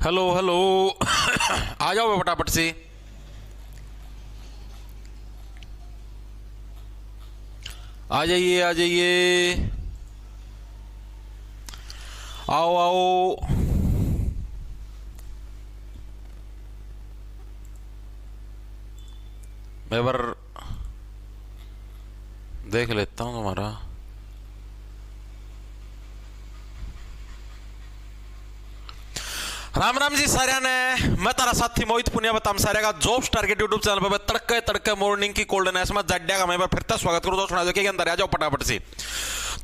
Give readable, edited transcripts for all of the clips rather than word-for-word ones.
Hello hello. आ जाओ फटाफट से। आ जाइए आ जाइए। आओ आओ। मैं एक बार देख लेता हूँ तुम्हारा। राम राम जी साਰਿਆਂ ने। मैं तारा साथी मोहित पुनिया बताम सारे का जॉब स्टार के यूट्यूब चैनल पर तड़के तड़के मॉर्निंग की कोल्ड नेस में जड्डा का मैं फिर तक स्वागत करूँ। तो सुना दो के अंदर आ जाओ फटाफट से।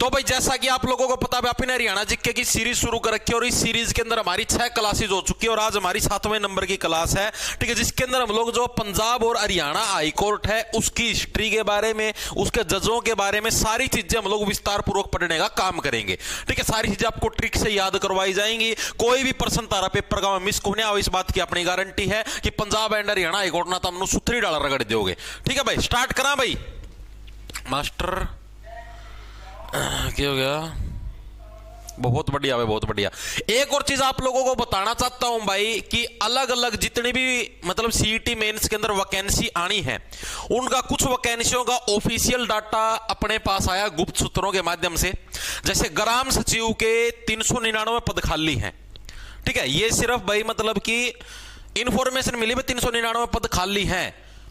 तो भाई जैसा कि आप लोगों को पता है आपने हरियाणा जीके की सीरीज शुरू कर रखी है और इस सीरीज के अंदर हमारी 6 क्लासेज हो चुकी है और आज हमारी 7वें नंबर की क्लास है। ठीक है, जिसके अंदर हम लोग जो पंजाब और हरियाणा हाई कोर्ट है उसकी हिस्ट्री के बारे में, उसके जजों के बारे में सारी चीजें हम लोग विस्तार पूर्वक पढ़ने का काम करेंगे। ठीक है, सारी चीजें आपको ट्रिक से याद करवाई जाएंगी। कोई भी प्रश्न तारा पेपर का मिस होने आओ, इस बात की अपनी गारंटी है कि Punjab and Haryana high court ना तो हम सुथरी डाला रगड़ दोगे। ठीक है भाई, स्टार्ट करा भाई। मास्टर क्या हो गया? बहुत बढ़िया भाई, बहुत बढ़िया। एक और चीज आप लोगों को बताना चाहता हूं भाई कि अलग अलग जितनी भी मतलब सीईटी मेंस के अंदर वैकेंसी आनी है उनका कुछ वैकेंसियों का ऑफिशियल डाटा अपने पास आया गुप्त सूत्रों के माध्यम से। जैसे ग्राम सचिव के 399 पद खाली हैं। ठीक है, ये सिर्फ भाई मतलब कि इंफॉर्मेशन मिली भाई 399 पद खाली हैं।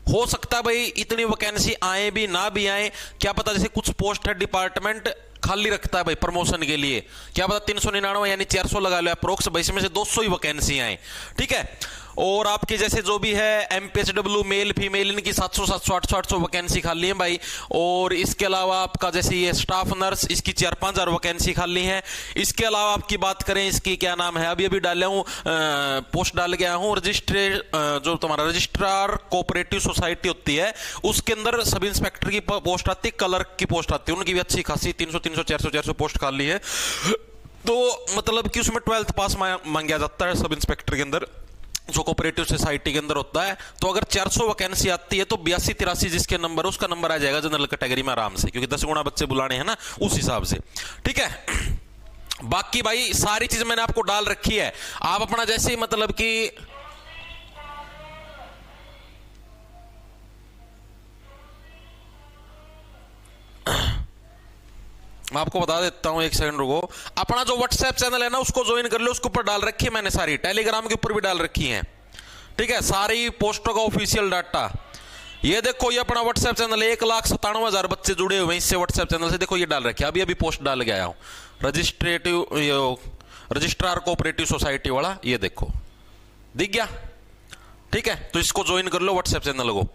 हो सकता है भाई इतनी वैकेंसी आए भी ना भी आए, क्या पता। जैसे कुछ पोस्ट है डिपार्टमेंट खाली रखता है भाई प्रमोशन के लिए, क्या पता 399 यानी 400 लगा लो अप्रोक्स भाई, इसमें से 200 ही वैकेंसी आए। ठीक है, और आपके जैसे जो भी है एमपीएचडब्ल्यू मेल फीमेल इनकी 700 700 800 800 वैकेंसी खाली है भाई। और इसके अलावा आपका जैसे ये स्टाफ नर्स इसकी 4-5 हजार वैकेंसी खाली है। इसके अलावा आपकी बात करें इसकी क्या नाम है, अभी अभी डाला हूं पोस्ट डाल गया हूं जो तुम्हारा रजिस्ट्रार कोऑपरेटिव सोसाइटी होती है उसके अंदर सब इंस्पेक्टर की पोस्ट आती है, क्लर्क की पोस्ट आती है, उनकी भी अच्छी खासी 300 300 400 400 पोस्ट खाली है। तो मतलब कि उसमें 12th पास मांगा जाता है सब इंस्पेक्टर के अंदर जो कोऑपरेटिव सोसाइटी के अंदर होता है। तो अगर 400 वैकेंसी आती है तो 82-83 जिसके नंबर है उसका नंबर आ जाएगा जनरल कैटेगरी में आराम से, क्योंकि 10 गुना बच्चे बुलाने हैं ना उस हिसाब से। ठीक है, बाकी भाई सारी चीज मैंने आपको डाल रखी है। आप अपना जैसे मतलब कि मैं आपको बता देता हूं, एक सेकंड रुको। अपना जो व्हाट्सएप चैनल है ना उसको ज्वाइन कर लो, उसके ऊपर डाल रखी है मैंने सारी, टेलीग्राम के ऊपर भी डाल रखी है। ठीक है, सारी पोस्टों का ऑफिशियल डाटा ये देखो। ये अपना व्हाट्सएप चैनल 1,97,000 बच्चे जुड़े हुए हैं इससे व्हाट्सएप चैनल से। देखो ये डाल रखी है, अभी अभी पोस्ट डाल के आया हूं रजिस्ट्रार कोऑपरेटिव सोसाइटी वाला, ये देखो दिख गया। ठीक है, तो इसको ज्वाइन कर लो व्हाट्सएप चैनल को,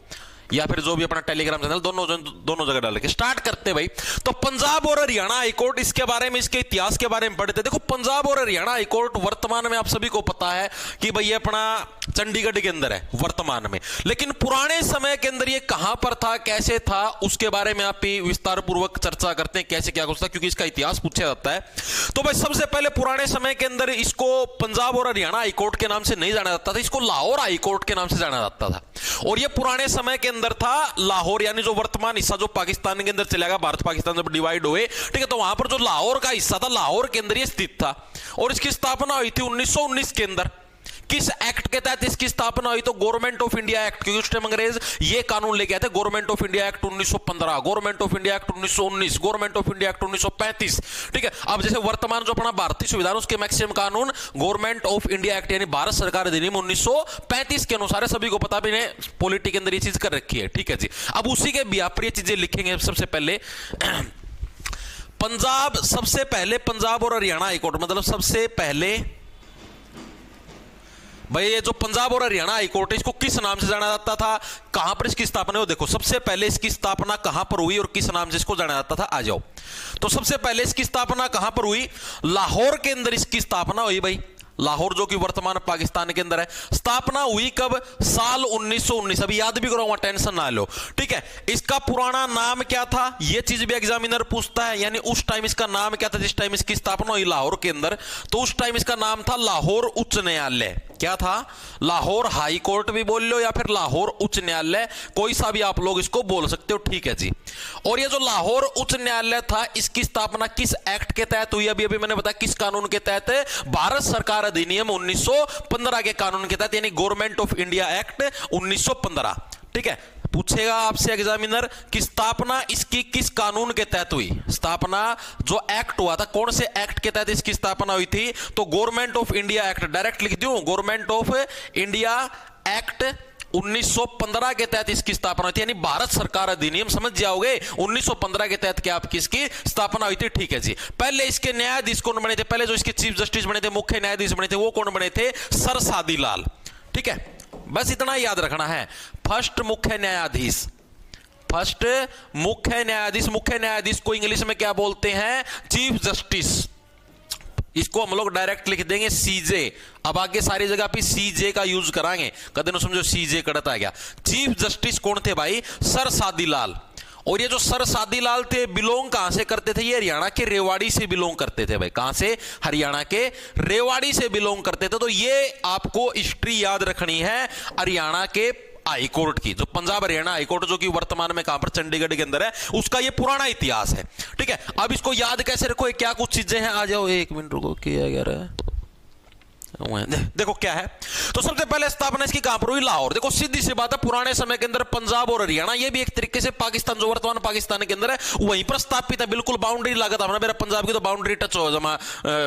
या फिर जो भी अपना टेलीग्राम चैनल, दोनों जगह डाल के स्टार्ट करते भाई। तो पंजाब और हरियाणा हाईकोर्ट, इसके बारे में इसके इतिहास के बारे में पढ़ते। देखो पंजाब और हरियाणा हाईकोर्ट वर्तमान में आप सभी को पता है कि भाई ये अपना चंडीगढ़ के अंदर है वर्तमान में, लेकिन पुराने समय के अंदर ये कहां पर था कैसे था उसके बारे में आप विस्तार पूर्वक चर्चा करते हैं कैसे क्या कुछ था, क्योंकि इसका इतिहास पूछा जाता है। तो भाई सबसे पहले पुराने समय के अंदर इसको पंजाब और हरियाणा हाईकोर्ट के नाम से नहीं जाना जाता था, इसको लाहौर हाईकोर्ट के नाम से जाना जाता था। और ये पुराने समय के अंदर था लाहौर, यानी जो वर्तमान हिस्सा जो पाकिस्तान के अंदर चलेगा, भारत पाकिस्तान जब डिवाइड हुए, ठीक है, तो वहां पर जो लाहौर का हिस्सा था लाहौर के अंदर ये स्थित था। और इसकी स्थापना हुई थी 1919 के अंदर। किस एक्ट के तहत इसकी स्थापना हुई? तो गवर्नमेंट ऑफ इंडिया एक्ट, क्योंकि उस टाइम अंग्रेज ये कानून लेके आए थे। Government of India act 1915, government of India act 1919, government of India act 1935। ठीक है, अब जैसे वर्तमान जो अपना भारतीय संविधान उसके मैक्सिमम कानून गवर्नमेंट ऑफ इंडिया एक्ट यानी भारत सरकार अधिनियम 1935 के अनुसार सभी को पता भी नहीं पॉलिटी के अंदर ये चीज कर रखी है। ठीक है जी, अब उसी के बिहार पर ये चीजें लिखेंगे। सबसे पहले पंजाब, सबसे पहले पंजाब और हरियाणा हाईकोर्ट, मतलब सबसे पहले भाई ये जो पंजाब और हरियाणा हाईकोर्ट है इसको किस नाम से जाना जाता था, कहां पर इसकी स्थापना हो? देखो सबसे पहले इसकी स्थापना कहां पर हुई और किस नाम से इसको जाना जाता था, आ जाओ। तो सबसे पहले इसकी स्थापना कहां पर हुई? लाहौर के अंदर इसकी स्थापना हुई भाई, लाहौर जो कि वर्तमान पाकिस्तान के अंदर है। स्थापना हुई कब? साल 1919। अभी याद भी करूंगा, टेंशन ना लो। ठीक है, इसका पुराना नाम क्या था यह चीज भी एग्जामिनर पूछता है, यानी उस टाइम इसका नाम क्या था जिस टाइम इसकी स्थापना हुई लाहौर के अंदर? तो उस टाइम इसका नाम था लाहौर उच्च न्यायालय। क्या था? लाहौर हाई कोर्ट भी बोल लो या फिर लाहौर उच्च न्यायालय, कोई सा भी आप लोग इसको बोल सकते हो, ठीक है जी। और ये जो लाहौर उच्च न्यायालय था, इसकी स्थापना किस एक्ट के तहत हुई? अभी मैंने बताया किस कानून के तहत? भारत सरकार अधिनियम 1915 के कानून के तहत, यानी गवर्नमेंट ऑफ इंडिया एक्ट 1915। ठीक है, पूछेगा आपसे एग्जामिनर कि स्थापना इसकी किस कानून के तहत हुई? स्थापना जो एक्ट हुआ था, कौन से एक्ट के तहत इसकी स्थापना हुई थी? तो government of India act, direct लिख दूं, गवर्नमेंट ऑफ इंडिया एक्ट 1915 के तहत इसकी स्थापना हुई थी, यानी भारत सरकार अधिनियम, समझ जाओगे 1915 के तहत क्या आपकी इसकी स्थापना हुई थी। ठीक है जी। पहले इसके न्यायाधीश कौन बने थे? पहले जो इसके चीफ जस्टिस बने थे, मुख्य न्यायाधीश बने थे, वो कौन बने थे? सर सादीलाल। ठीक है, बस इतना याद रखना है। फर्स्ट मुख्य न्यायाधीश, फर्स्ट मुख्य न्यायाधीश, मुख्य न्यायाधीश को इंग्लिश में क्या बोलते हैं? Chief justice. इसको हम लोग डायरेक्ट लिख देंगे सीजे। अब आगे सारी जगह पे सीजे का यूज कराएंगे, कदे न समझो सीजे कड़ता गया। चीफ जस्टिस कौन थे भाई? सर सादीलाल। और ये जो सर सादीलाल थे, बिलोंग कहां से करते थे? ये हरियाणा के रेवाड़ी से बिलोंग करते थे भाई। कहां से? हरियाणा के रेवाड़ी से बिलोंग करते थे। तो ये आपको हिस्ट्री याद रखनी है हरियाणा के हाई कोर्ट की, जो पंजाब हरियाणा हाई कोर्ट जो कि वर्तमान में कहां पर? चंडीगढ़ के अंदर है, उसका ये पुराना इतिहास है। ठीक है, अब इसको याद कैसे रखो? क्या कुछ चीजें हैं, आ जाओ 1 मिनट रुको, क्या कह रहा है? देखो क्या है। तो सबसे पहले स्थापना इसकी कहां पर हुई? लाहौर। देखो सीधी सी बात है, पुराने समय के अंदर पंजाब और हरियाणा ये भी एक तरीके से पाकिस्तान, जो वर्तमान पाकिस्तान के अंदर है, वहीं पर स्थापित है। बिल्कुल बाउंड्री लागत है मेरा पंजाब की, तो बाउंड्री टच हो जमा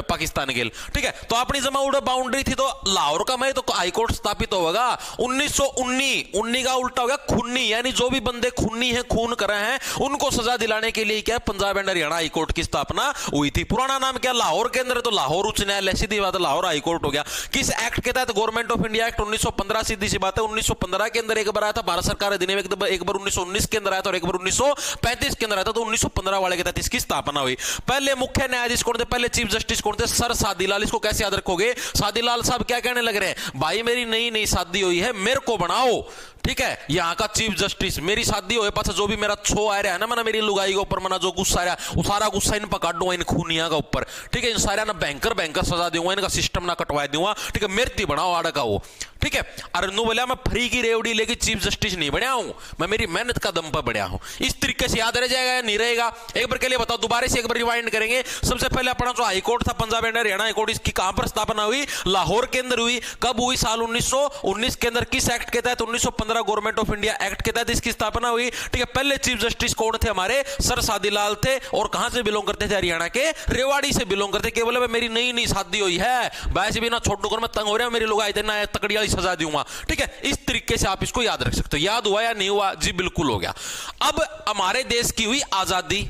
पाकिस्तान के। ठीक है, तो अपनी जमा उड़ा बाउंड्री थी, तो लाहौर का मैं तो हाईकोर्ट स्थापित होगा 1919 का उल्टा होगा खूनी, यानी जो भी बंदे खूनी है, खून कर रहे हैं, उनको सजा दिलाने के लिए क्या पंजाब एंड हरियाणा हाईकोर्ट की स्थापना हुई थी। पुराना नाम क्या? लाहौर के अंदर है, तो लाहौर उच्च न्यायालय, सीधी बात है लाहौर हाईकोर्ट हो गया। किस एक्ट के तहत? गवर्नमेंट ऑफ इंडिया एक्ट 1915, सीधी सी बात है 1915 के अंदर एक बार आया था भारत सरकार अधिनियम, एक बार 1919 के अंदर आया था और एक बार 1935 के अंदर आया था। तो 1915 वाले के तहत इसकी स्थापना हुई। पहले मुख्य न्यायाधीश कौन थे? पहले चीफ जस्टिस कौन थे? सर सादीलाल। इसको कैसे याद रखोगे? सादीलाल साहब क्या कहने लग रहे हैं? भाई मेरी नई नई शादी हुई है, मेरे को बनाओ। ठीक है, यहां का चीफ जस्टिस, मेरी शादी हो पास जो भी मेरा छो आ रहा है ना, मना मेरी लुगाई के ऊपर, मना जो गुस्सा आ रहा है, वो सारा गुस्सा इन पकड़ दूंगा इन खूनिया के ऊपर। ठीक है, इन सारा ना बैंकर सजा दूंगा, इनका सिस्टम ना कटवा दूंगा। ठीक है, मेरी बनाओ आड़ का वो। ठीक है, अरे नु बोला मैं फ्री की रेवड़ी लेके चीफ जस्टिस नहीं बनया हूं, मैं मेरी मेहनत का दम पर बनया हूं। इस तरीके से याद रह जाएगा या नहीं रहेगा? एक बार के लिए बताओ, दोबारा से एक बार रिवाइंड करेंगे। सबसे पहले अपना जो हाईकोर्ट था पंजाब एंड हरियाणा हाईकोर्ट, इसकी कहां पर स्थापना हुई? लाहौर के अंदर हुई। कब हुई? साल 1919 के अंदर। किस एक्ट के तहत? 1915 गवर्नमेंट ऑफ इंडिया एक्ट के तहत इसकी स्थापना हुई। ठीक है, पहले चीफ जस्टिस कौन थे? हमारे सर सादीलाल थे। और कहां से बिलोंग करते थे? हरियाणा के रेवाड़ी से बिलोंग करते। केवल मेरी नई नई शादी हुई है, वैसे भी ना छोटू कर मैं तंग हो रहा हूं, मेरी लोग इतना तकड़ी वाली सजा दूंगा। ठीक है, इस तरीके से आप इसको याद रख सकते हो। याद हुआ या नहीं हुआ? जी बिल्कुल हो गया। अब हमारे देश की हुई आजादी।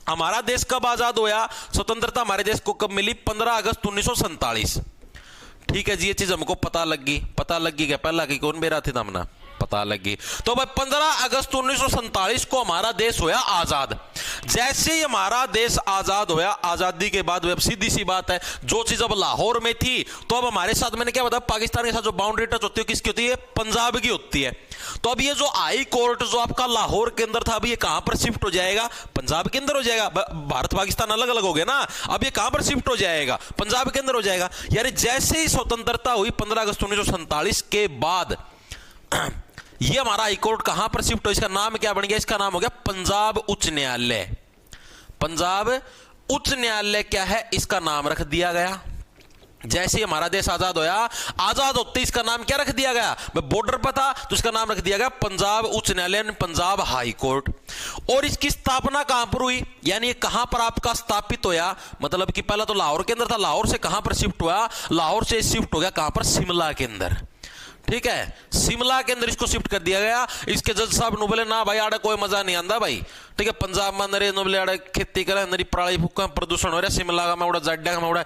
हमारा देश कब आजाद हुआ? स्वतंत्रता हमारे देश को कब मिली? 15 अगस्त 1947। ठीक है जी, ये चीज हमको पता लग गई क्या? पहला कि कौन मेरा थे तमना पता लगी। तो भाई 15 अगस्त 1947 को हमारा देश होया आजाद। जैसे ही हमारा देश आजाद होया, आजादी के बाद अब सीधी सी बात है, जो चीज अब लाहौर में थी, तो अब हमारे साथ, मैंने क्या बताया, पाकिस्तान के साथ जो बाउंड्री टच होती है किसकी होती है? पंजाब की होती है। तो अब ये जो हाई कोर्ट जो आपका लाहौर के अंदर था, अब ये कहां पर शिफ्ट हो जाएगा? पंजाब के अंदर हो जाएगा। भारत पाकिस्तान अलग अलग हो गया ना, अब ये कहां पर शिफ्ट हो जाएगा? पंजाब के अंदर हो जाएगा। यानी जैसे ही स्वतंत्रता हुई 15 अगस्त 1947 के बाद, ये हमारा हाईकोर्ट कहां पर शिफ्ट हो? इसका नाम क्या बन गया? इसका नाम हो गया पंजाब उच्च न्यायालय। पंजाब उच्च न्यायालय क्या है? इसका नाम रख दिया गया। जैसे हमारा देश आजाद होया, आजाद होते इसका नाम क्या रख दिया गया? बॉर्डर पर था तो इसका नाम रख दिया गया पंजाब उच्च न्यायालय, पंजाब हाई कोर्ट। और इसकी स्थापना कहां पर हुई? यानी कहां पर आपका स्थापित होया? मतलब कि पहला तो लाहौर के अंदर था, लाहौर से कहां पर शिफ्ट हुआ? लाहौर से शिफ्ट हो गया कहां पर? शिमला के अंदर। ठीक है, शिमला के अंदर इसको शिफ्ट कर दिया गया। इसके जज साहब नु बोले ना भाई आड़े कोई मजा नहीं आंदा भाई। ठीक है, पंजाब में नरे नु बोले आड़े खेती करे, नरी पराली फूका, प्रदूषण हो रहा है, शिमला का मैं उड़ा जाड्डा का मैं उड़ा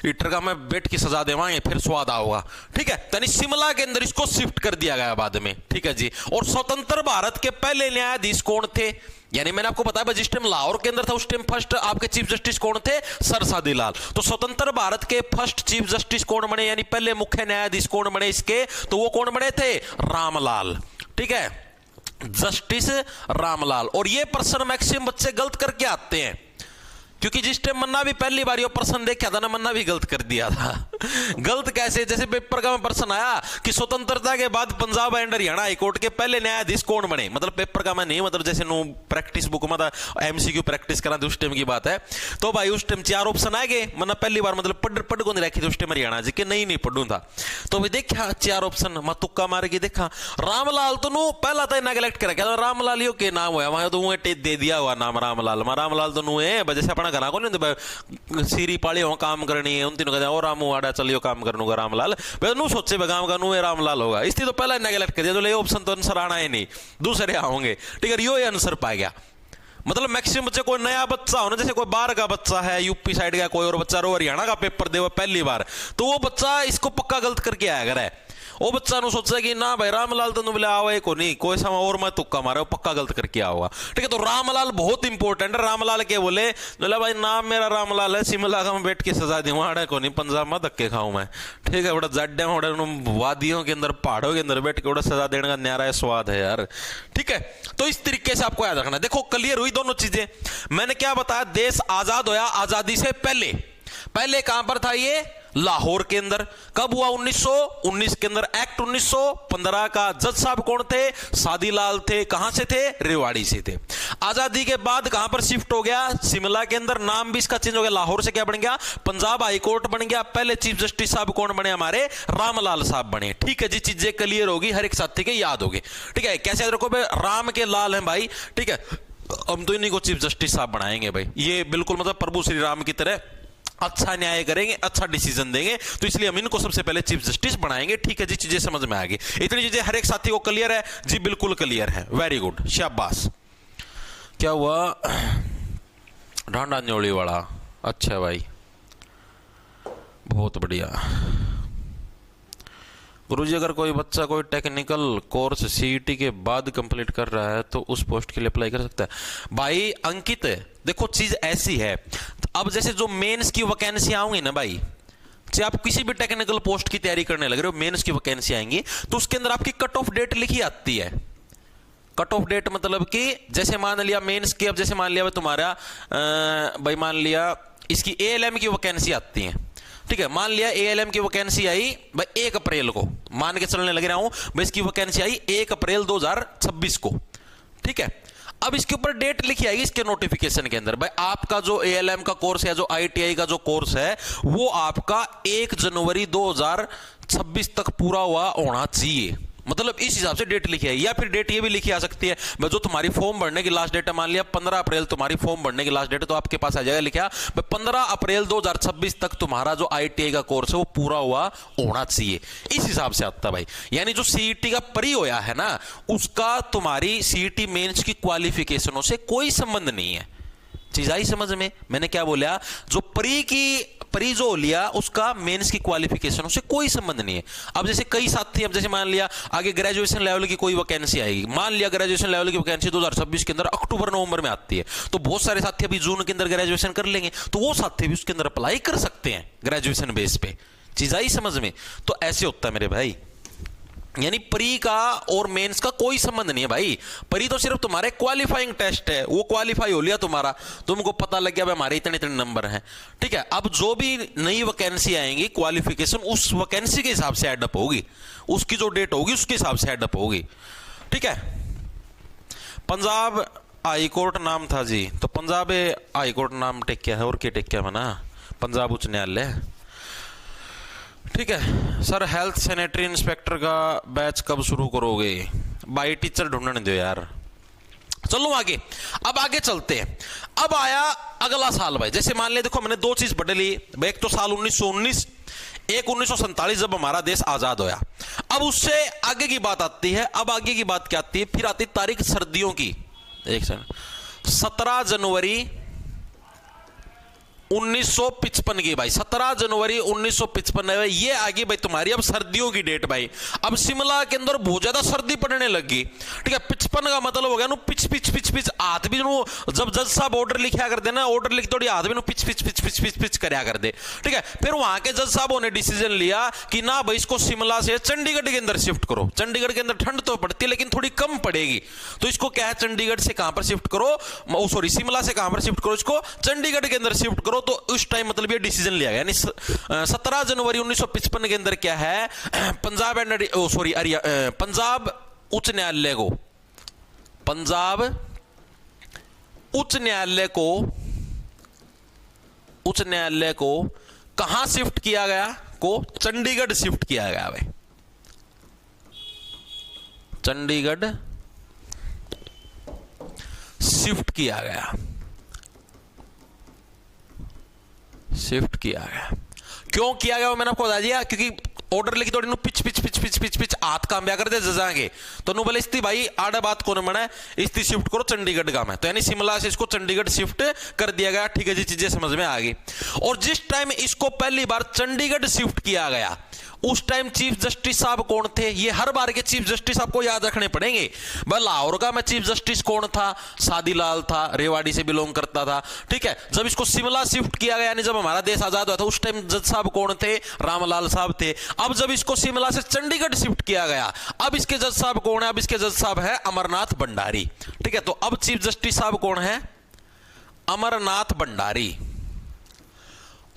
हीटर का मैं बेट की सजा देवाएंगे, फिर स्वाद आओगा। ठीक है, यानी शिमला के अंदर इसको शिफ्ट कर दिया गया बाद में। ठीक है जी। और स्वतंत्र भारत के पहले न्यायाधीश कौन थे? यानी मैंने आपको बताया जिस टाइम लाहौर के अंदर था उस टाइम फर्स्ट आपके चीफ जस्टिस कौन थे? सर सादीलाल। तो स्वतंत्र भारत के फर्स्ट चीफ जस्टिस कौन बने? यानी पहले मुख्य न्यायाधीश कौन बने इसके? तो वो कौन बने थे? रामलाल। ठीक है, जस्टिस रामलाल। और ये पर्सन मैक्सिमम बच्चे गलत करके आते हैं। क्योंकि जिस टाइम मन्ना भी पहली बार ये प्रश्न देखा था ना, मन्ना भी गलत कर दिया था। गलत कैसे? जैसे पेपर का में प्रश्न आया कि स्वतंत्रता के बाद पंजाब एंड हरियाणा हाईकोर्ट के पहले न्यायाधीश कौन बने, मतलब पेपर का मैं नहीं, मतलब जैसे नो प्रैक्टिस बुक में था, एमसीक्यू प्रैक्टिस करा उस टाइम की बात है। तो भाई उस टाइम 4 ऑप्शन आ गए, मन्ना पहली बार मतलब पढ़ को नहीं रखी थी उस टाइम हरियाणा जी के, नहीं पढ़ू था। तो भाई देखा 4 ऑप्शन, मैं तुक्का मार के देखा रामलाल, तो नो पहला तो नेगलेक्ट करा क्या रामलाल यो के नाम हुआ, वहां तो दे दिया हुआ नाम रामलाल, रामलाल तो नो है जैसे अपना घना को नहीं सीरी पाली हो काम करनी है, उन तीनों कहते और रामू आड़ा चलियो काम करनूगा रामलाल, नू सोचे गांव का नू रामलाल होगा, इसलिए तो पहला नेगलेक्ट कर दिया, तो ले ऑप्शन तो आंसर आना ही नहीं, दूसरे आओगे। ठीक है, यो आंसर पा गया। मतलब मैक्सिमम बच्चे कोई नया बच्चा हो ना, जैसे कोई बाहर का बच्चा है, यूपी साइड का कोई और बच्चा रो हरियाणा का पेपर दे पहली बार, तो वो बच्चा इसको पक्का गलत करके आया अगर है, वो बच्चा नु सोचा कि ना भाई रामलाल तो बोले आओ को नहीं, कोई समय और मैं तुक्का मारा, पक्का गलत करके आओगा। ठीक है, तो रामलाल बहुत इंपॉर्टेंट है। रामलाल के बोले भाई नाम मेरा रामलाल है, शिमला का मैं बैठ के सजा दूँ आड़े को नहीं, पंजाब में धक्के खाऊं मैं। ठीक है, बड़ा जड्डे में वादियों के अंदर पहाड़ों के अंदर बैठ के बड़ा सजा देने का न्यारा स्वाद है यार। ठीक है, तो इस तरीके से आपको याद रखना। देखो क्लियर हुई दोनों चीजें। मैंने क्या बताया, देश आजाद होया आजादी से पहले कहां पर था ये, लाहौर के अंदर। कब हुआ, 1919 के अंदर एक्ट 1915 का जज साहब कौन थे, सादीलाल थे। कहां से थे, रेवाड़ी से थे। आजादी के बाद कहां पर शिफ्ट हो गया, शिमला के अंदर। नाम भी इसका चेंज हो गया, लाहौर से क्या बन गया, पंजाब हाई कोर्ट बन गया। पहले चीफ जस्टिस साहब कौन बने, हमारे रामलाल साहब बने। ठीक है जी, चीजें क्लियर होगी, हर एक साथी के याद होगी। ठीक है, कैसे याद रखो भाई, राम के लाल हैं भाई। ठीक है, हम तो इन्हीं को चीफ जस्टिस साहब बनाएंगे भाई, ये बिल्कुल मतलब प्रभु श्री राम की तरह अच्छा न्याय करेंगे, अच्छा डिसीजन देंगे, तो इसलिए हम इनको सबसे पहले चीफ जस्टिस बनाएंगे। ठीक है जी, चीजें समझ में आ गई। इतनी चीजें हर एक साथी को क्लियर है जी, बिल्कुल क्लियर है, वेरी गुड, शाबाश। क्या हुआ, ढांडा न्योली वाला, अच्छा भाई बहुत बढ़िया। गुरुजी अगर कोई बच्चा कोई टेक्निकल कोर्स सीईटी के बाद कंप्लीट कर रहा है तो उस पोस्ट के लिए अप्लाई कर सकता है। भाई अंकित देखो चीज ऐसी है, अब जैसे जो मेंस की वैकेंसी आऊंगी ना भाई, चाहे आप किसी भी टेक्निकल पोस्ट की तैयारी करने लग रहे हो, मेंस की वैकेंसी आएंगी तो उसके अंदर आपकी कट ऑफ डेट लिखी आती है। कट ऑफ डेट मतलब कि जैसे मान लिया मेंस की, अब जैसे मान लिया तुम्हारा भाई मान लिया इसकी एएलएम की वैकेंसी आती है। ठीक है, मान लिया एएलएम की वैकेंसी आई भाई 1 अप्रैल को, मान के चलने लग रहा हूं भाई, इसकी वैकेंसी आई 1 अप्रैल 2026 को। ठीक है, अब इसके ऊपर डेट लिखी आएगी इसके नोटिफिकेशन के अंदर, भाई आपका जो एएलएम का कोर्स है, जो आईटीआई का जो कोर्स है, वो आपका 1 जनवरी 2026 तक पूरा हुआ होना चाहिए। मतलब इस हिसाब से डेट लिखी है। या फिर डेट ये भी लिखी आ सकती है भाई, जो तुम्हारी फॉर्म भरने की लास्ट डेट है, मान लिया 15 अप्रैल तुम्हारी फॉर्म भरने की लास्ट डेट है, तो आपके पास आ जाएगा लिखा भाई 15 अप्रैल 2026 तक तुम्हारा जो आईटीआई का कोर्स है वो पूरा हुआ होना चाहिए। इस हिसाब से आता भाई, यानी जो सीईटी का प्री होया है ना, उसका तुम्हारी सीईटी मेंस की क्वालिफिकेशनों से कोई संबंध नहीं है। चीज आई समझ में? मैंने क्या बोला, जो प्री जो लिया उसका मेंस की क्वालिफिकेशनों से कोई संबंध नहीं है। अब जैसे कई साथी, अब जैसे मान लिया आगे ग्रेजुएशन लेवल की कोई वैकेंसी आएगी, मान लिया ग्रेजुएशन लेवल की वैकेंसी 2026 के अंदर अक्टूबर नवंबर में आती है, तो बहुत सारे साथी अभी जून के अंदर ग्रेजुएशन कर लेंगे, तो वो साथी भी उसके अंदर अप्लाई कर सकते हैं ग्रेजुएशन बेस पे। चीज आई समझ में? तो ऐसे होता है मेरे भाई, यानी प्री का और मेंस का कोई संबंध नहीं है भाई। प्री तो सिर्फ तुम्हारे क्वालिफाइंग टेस्ट है, वो क्वालिफाई हो लिया तुम्हारा, तुमको पता लग गया भाई हमारे इतने इतने नंबर हैं। ठीक है, अब जो भी नई वैकेंसी आएंगी, क्वालिफिकेशन उस वैकेंसी के हिसाब से एडअप होगी, उसकी जो डेट होगी उसके हिसाब से एडअप होगी। ठीक है, पंजाब हाई कोर्ट नाम था जी, तो पंजाब हाई कोर्ट नाम टेक्या है, और क्या टेक्या मना, पंजाब उच्च न्यायालय। ठीक है सर, हेल्थ सैनिटरी इंस्पेक्टर का बैच कब शुरू करोगे? भाई टीचर ढूंढने दो यार। चलो आगे, अब आगे चलते हैं। अब आया अगला साल भाई, जैसे मान ले देखो मैंने 2 चीज पढ़ ली, एक तो साल 1919, एक 1947 जब हमारा देश आजाद होया। अब उससे आगे की बात आती है। अब आगे की बात क्या आती है, फिर आती तारीख सर्दियों की। एक सेकंड, 17 जनवरी 1955 की भाई, 17 जनवरी 1955 है ये आगे भाई तुम्हारी अब सर्दियों की डेट भाई। अब शिमला के अंदर बहुत ज्यादा सर्दी पड़ने लगी। ठीक है, 55 का मतलब हो गया पिच पिच पिच पिच हाथ भी जब जज साहब ऑर्डर लिखा कर देना, ऑर्डर लिख थोड़ी हाथ भी pitch pitch pitch pitch pitch pitch करया कर दे, ठीक है। फिर वहां के जज साहबों ने डिसीजन लिया कि ना भाई इसको शिमला से चंडीगढ़ के अंदर शिफ्ट करो। चंडीगढ़ के अंदर ठंड तो पड़ती है लेकिन थोड़ी कम पड़ेगी, तो इसको क्या है चंडीगढ़ से कहां पर शिफ्ट करो, सॉरी शिमला से कहां पर शिफ्ट करो, इसको चंडीगढ़ के अंदर शिफ्ट करो। तो उस टाइम मतलब ये डिसीजन लिया गया, यानी 17 जनवरी 1955 के अंदर क्या है पंजाब उच्च न्यायालय को, पंजाब उच्च न्यायालय को कहां शिफ्ट किया गया, को चंडीगढ़ शिफ्ट किया गया भाई, चंडीगढ़ शिफ्ट किया गया, शिफ्ट किया गया। क्यों किया गया वो मैंने आपको बता दिया, क्योंकि ऑर्डर लिखी तो pitch pitch pitch pitch pitch pitch हाथ काम कर दे जजाएंगे, तो नु बोले इसती भाई आड़ा बात कौन मना इसती शिफ्ट करो चंडीगढ़ का में, तो यानी शिमला से इसको चंडीगढ़ शिफ्ट कर दिया गया। ठीक है जी, चीजें समझ में आ गई। और जिस टाइम इसको पहली बार चंडीगढ़ शिफ्ट किया गया उस टाइम चीफ जस्टिस साहब कौन थे, ये हर बार के चीफ जस्टिस आपको याद रखने पड़ेंगे। भाई लाहौर का में चीफ जस्टिस कौन था, सादीलाल था, रेवाड़ी से बिलोंग करता था, ठीक है। जब इसको शिमला शिफ्ट किया गया, यानी जब हमारा देश आजाद हुआ था उस टाइम जज साहब कौन थे, रामलाल साहब थे। अब जब इसको शिमला से चंडीगढ़ शिफ्ट किया गया, अब इसके जज साहब कौन है, अब इसके जज साहब है अमरनाथ भंडारी, ठीक है। तो अब चीफ जस्टिस साहब कौन है, अमरनाथ भंडारी।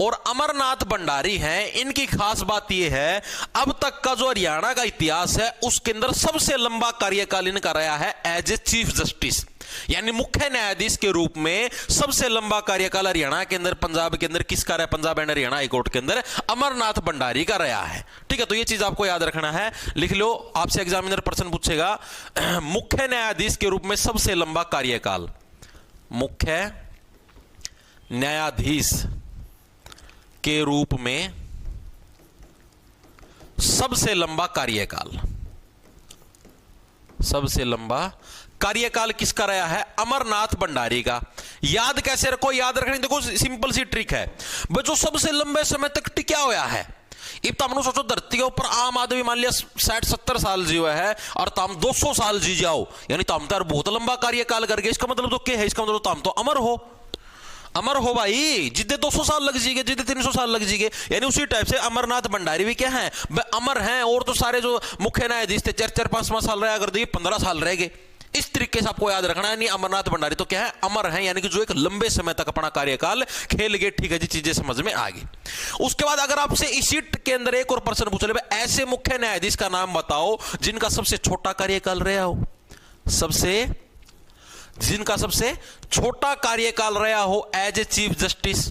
और अमरनाथ भंडारी हैं, इनकी खास बात यह है अब तक का जो हरियाणा का इतिहास है उसके अंदर सबसे लंबा कार्यकाल इनका रहा है एज ए चीफ जस्टिस, यानी मुख्य न्यायाधीश के रूप में सबसे लंबा कार्यकाल हरियाणा के अंदर, पंजाब के अंदर किसका रहा, पंजाब एंड हरियाणा हाईकोर्ट के अंदर अमरनाथ भंडारी का रहा है। ठीक है, तो यह चीज आपको याद रखना है, लिख लो, आपसे एग्जामिनर प्रश्न पूछेगा मुख्य न्यायाधीश के रूप में सबसे लंबा कार्यकाल, मुख्य न्यायाधीश के रूप में सबसे लंबा कार्यकाल, सबसे लंबा कार्यकाल किसका रहा है, अमरनाथ भंडारी का। याद कैसे रखो, याद रखने देखो सिंपल सी ट्रिक है, जो सबसे लंबे समय तक टिका हुआ है। इब तो हम सोचो धरती के ऊपर आम आदमी मान लिया 60-70 साल जी हुआ है और तुम 200 साल जी जाओ, यानी तुम तो बहुत लंबा कार्यकाल करके, इसका मतलब तो क्या है, इसका मतलब तुम तो अमर हो, अमर हो भाई, जितने 200 साल लग जाएंगे, जितने 300 साल लग जाएंगे, यानी उसी टाइप से अमरनाथ भंडारी भी क्या है, अमर हैं। और तो सारे जो मुख्य न्यायाधीश थे 4-4-5 साल रहे, अगर देखिए 15 साल रह गए। इस तरीके से आपको याद रखना है, नहीं अमरनाथ भंडारी तो क्या है, अमर हैं, यानी कि जो एक लंबे समय तक अपना कार्यकाल खेल गए। ठीक है जी, चीजें समझ में आ गई। उसके बाद अगर आपसे इसी के अंदर एक और प्रश्न पूछ ले, ऐसे मुख्य न्यायाधीश का नाम बताओ जिनका सबसे छोटा कार्यकाल रहा हो, जिनका सबसे छोटा कार्यकाल रहा हो एज ए चीफ जस्टिस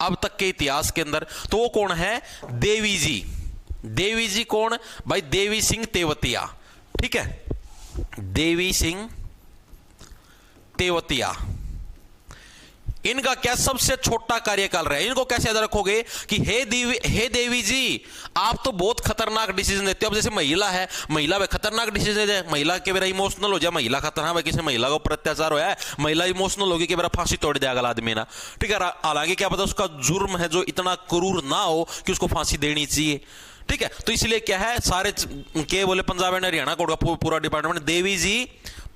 अब तक के इतिहास के अंदर, तो वो कौन है, देवी जी। देवी जी कौन भाई, देवी सिंह तेवतिया, ठीक है, देवी सिंह तेवतिया। इनका क्या सबसे छोटा कार्यकाल रहा है, इनको कैसे याद रखोगे कि हे देवी जी आप तो बहुत खतरनाक डिसीजन देते हो। अब जैसे महिला है, महिला में खतरनाक डिसीजन दे, महिला के मेरा इमोशनल हो जाए, महिला खतरनाक, किसी महिला का ऊपर अत्याचार होया है, महिला इमोशनल होगी कि मेरा फांसी तोड़ देगा अगला आदमी ना, ठीक है। हालांकि क्या पता उसका जुर्म है जो इतना क्रूर ना हो कि उसको फांसी देनी चाहिए, ठीक है। तो इसलिए क्या है, सारे के बोले पंजाब एंड हरियाणा कोर्ट का पूरा डिपार्टमेंट, देवी जी